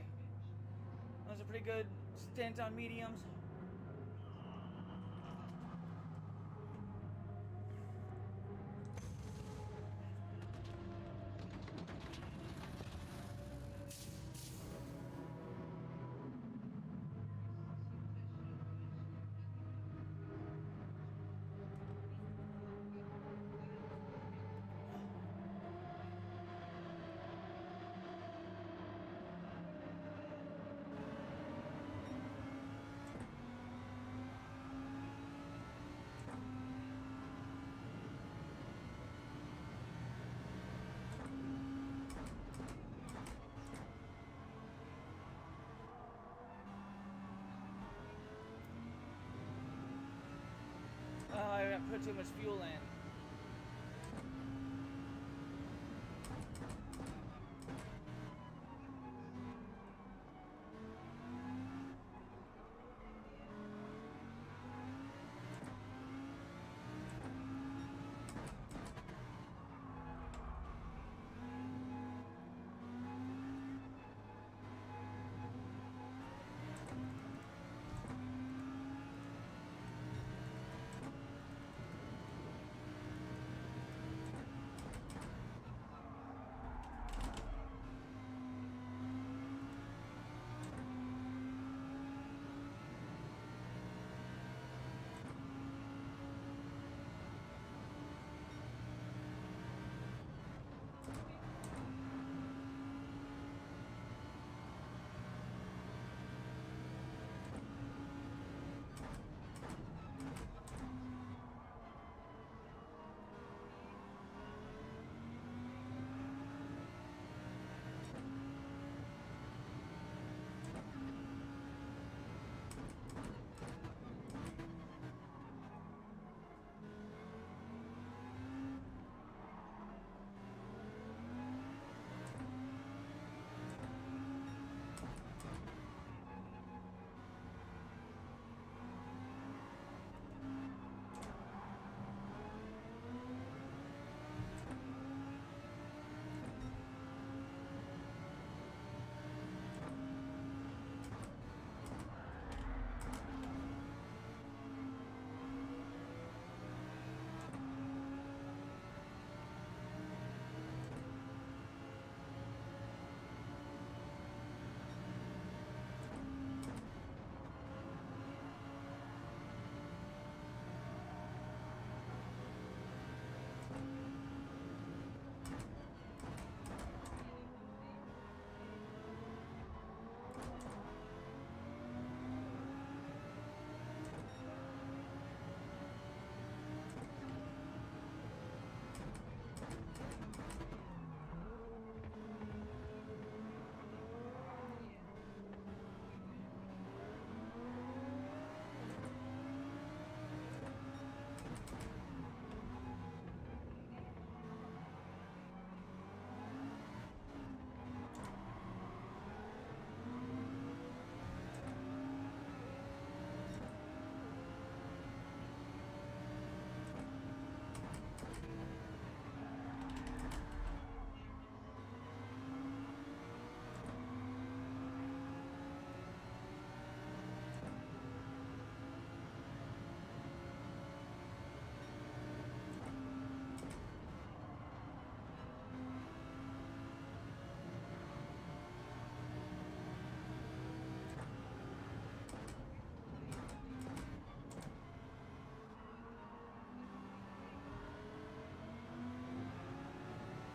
That was a pretty good stint on mediums. Oh, I put too much fuel in.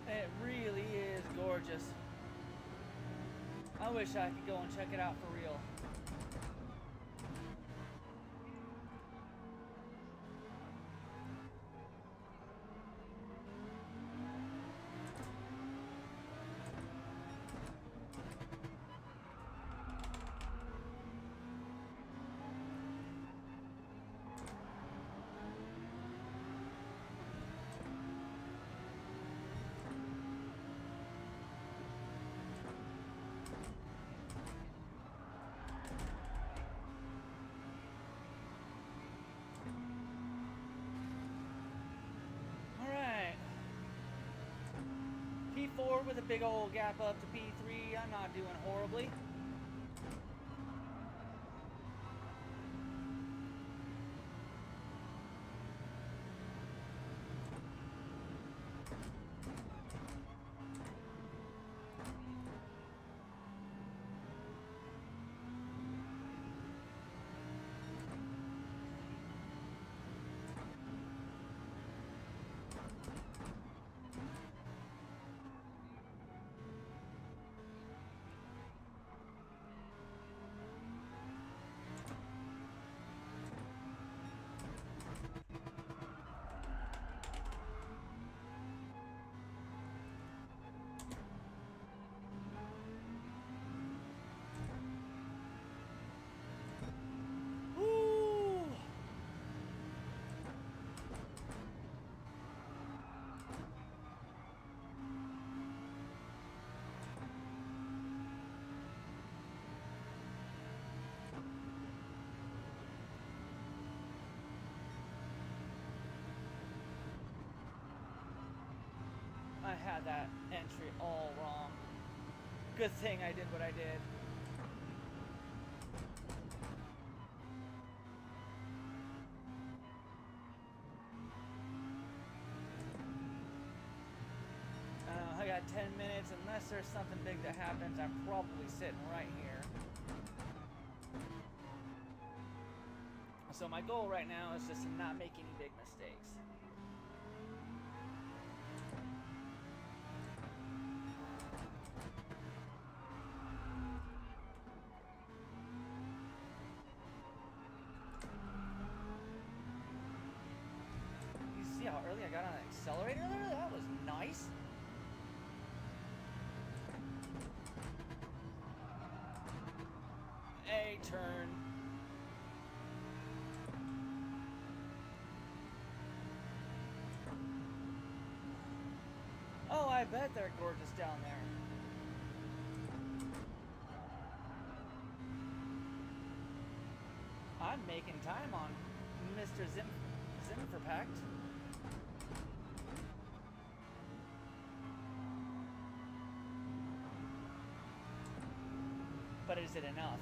It really is gorgeous. I wish I could go and check it out for real. P4 with a big old gap up to P3. I'm not doing horribly. I had that entry all wrong. Good thing I did what I did. I got 10 minutes. Unless there's something big that happens, I'm probably sitting right here. So my goal right now is just to not make any big mistakes. How early I got on the accelerator there? That was nice. A turn. Oh, I bet they're gorgeous down there. I'm making time on Mr. Zimmerpact. But is it enough?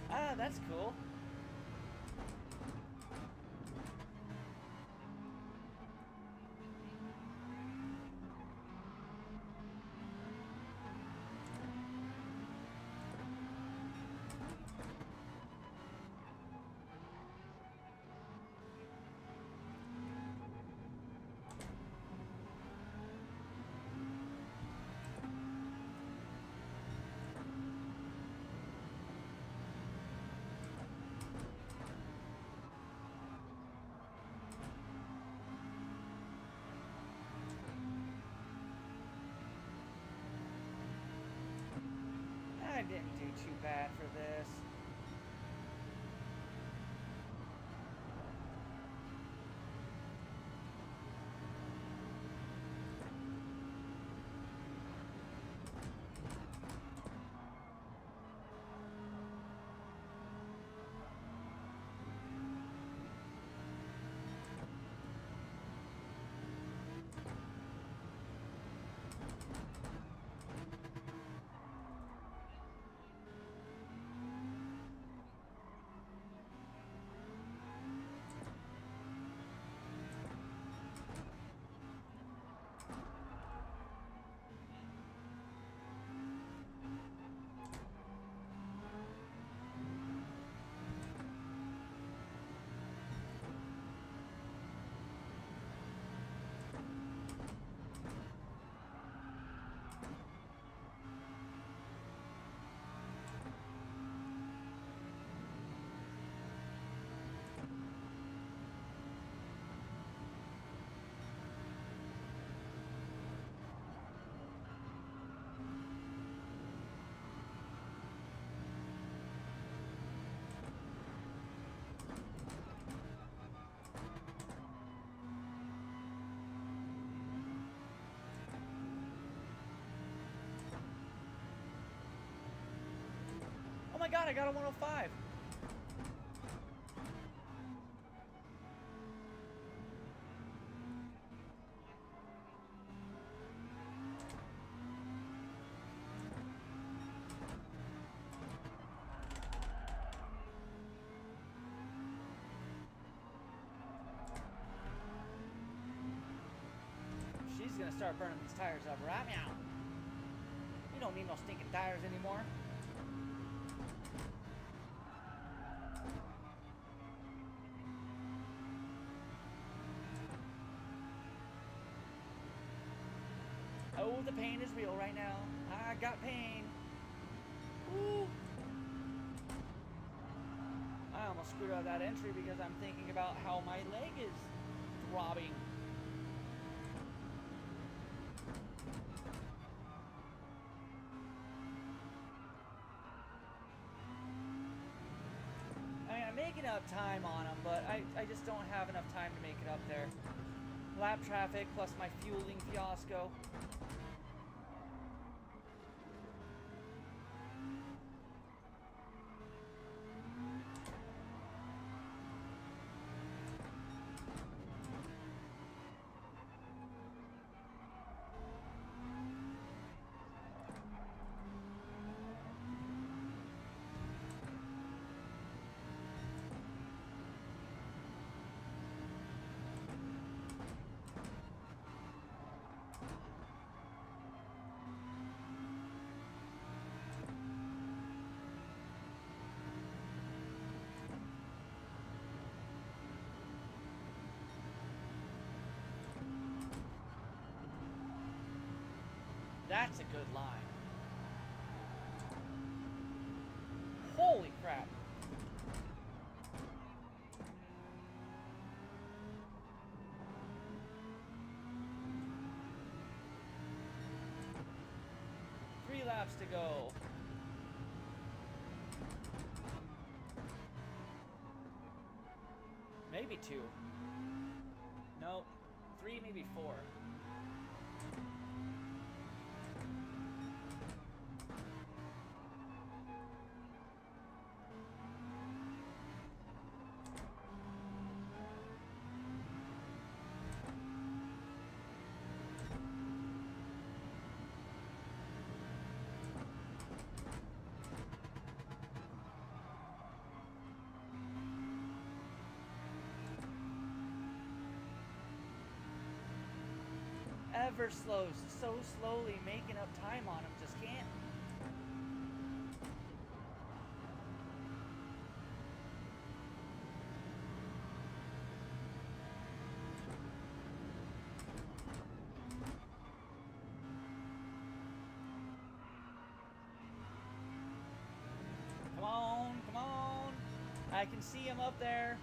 Ah, that's cool. I didn't do too bad for this. my god, I got a 105. She's gonna start burning these tires up right now. You don't need no stinking tires anymore. Oh, the pain is real right now. I got pain. Ooh. I almost screwed up that entry because I'm thinking about how my leg is throbbing. I mean, I'm making up time on them, but I just don't have enough time to make it up there. Lap traffic plus my fueling fiasco. That's a good line. Holy crap. Three laps to go. Maybe two. No, three, maybe four. Ever slow, so slowly making up time on him, just can't. Come on, come on. I can see him up there.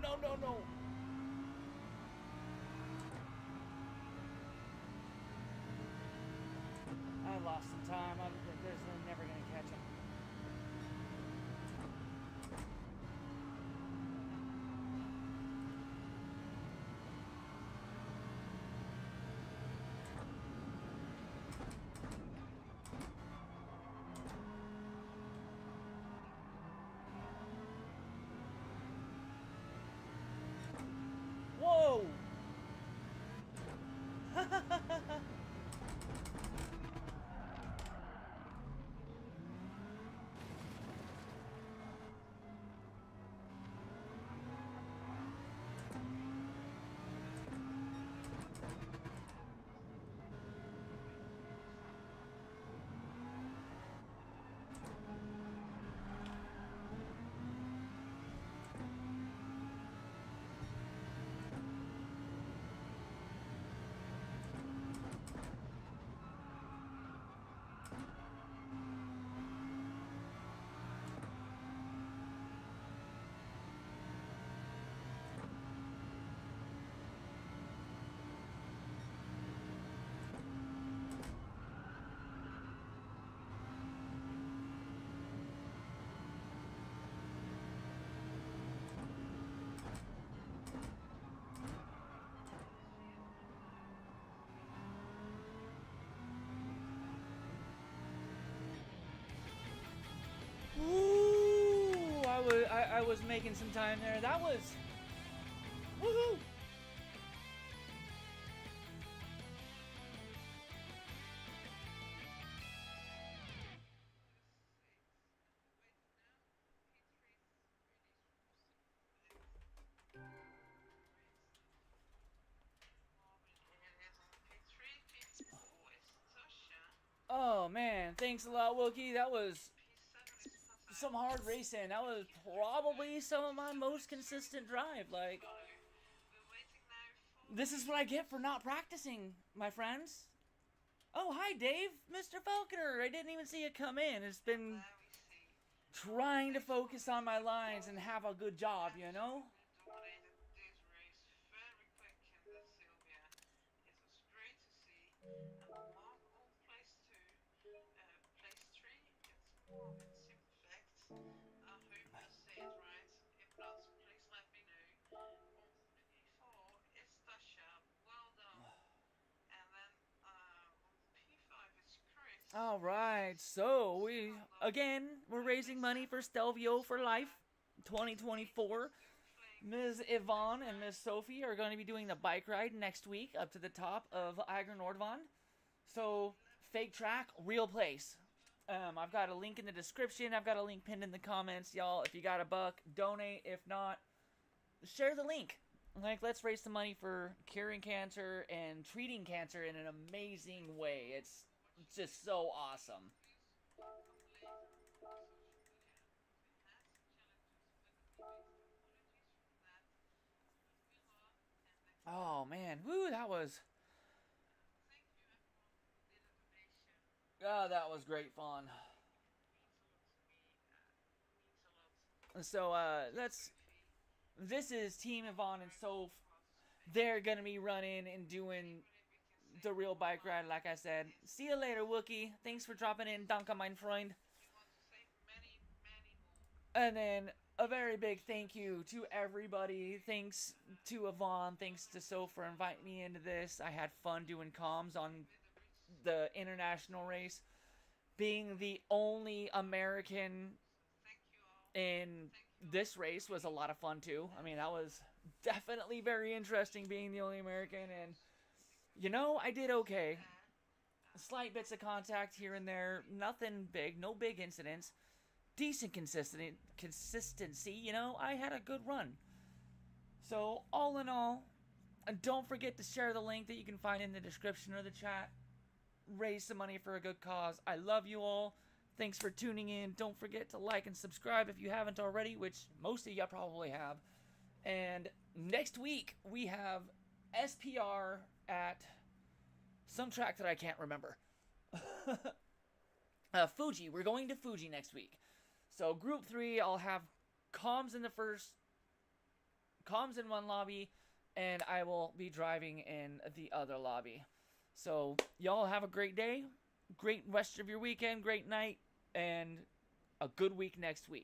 no, no, no, no. I lost some time. They're never going to catch him. Whoa! Ooh, I was making some time there. That was woohoo! Oh man, thanks a lot, Wookie. That was some hard racing. That was probably some of my most consistent drive. Like, this is what I get for not practicing, my friends. Oh, hi, Dave, Mr. Falconer. I didn't even see you come in. It's been trying to focus on my lines and have a good job, you know? All right, so we're raising money for Stelvio for Life 2024. Ms. Yvonne and Ms. Sophie are going to be doing the bike ride next week up to the top of Eiger Nordwand. So, fake track, real place. I've got a link in the description. I've got a link pinned in the comments, y'all. If you got a buck, donate. If not, share the link. Like, let's raise some money for curing cancer and treating cancer in an amazing way. It's just so awesome. Oh man, woo, that was great fun. So this is Team Yvonne and Soph. They're gonna be running and doing the real bike ride, like I said. See you later, Wookie. Thanks for dropping in, Danke, mein Freund. And then a very big thank you to everybody. Thanks to Yvonne. Thanks to Soph for inviting me into this. I had fun doing comms on the international race. Being the only American in this race was a lot of fun too. I mean, that was definitely very interesting being the only American, and I did okay. Slight bits of contact here and there, nothing big, no big incidents. Decent consistency, I had a good run. So, all in all, and don't forget to share the link that you can find in the description or the chat. Raise some money for a good cause. I love you all. Thanks for tuning in. Don't forget to like and subscribe if you haven't already, which most of you probably have. And next week, we have SPR at some track that I can't remember. Fuji. We're going to Fuji next week. So Group 3, I'll have comms in the first comms in one lobby, and I will be driving in the other lobby. So y'all have a great day, great rest of your weekend, great night, and a good week next week.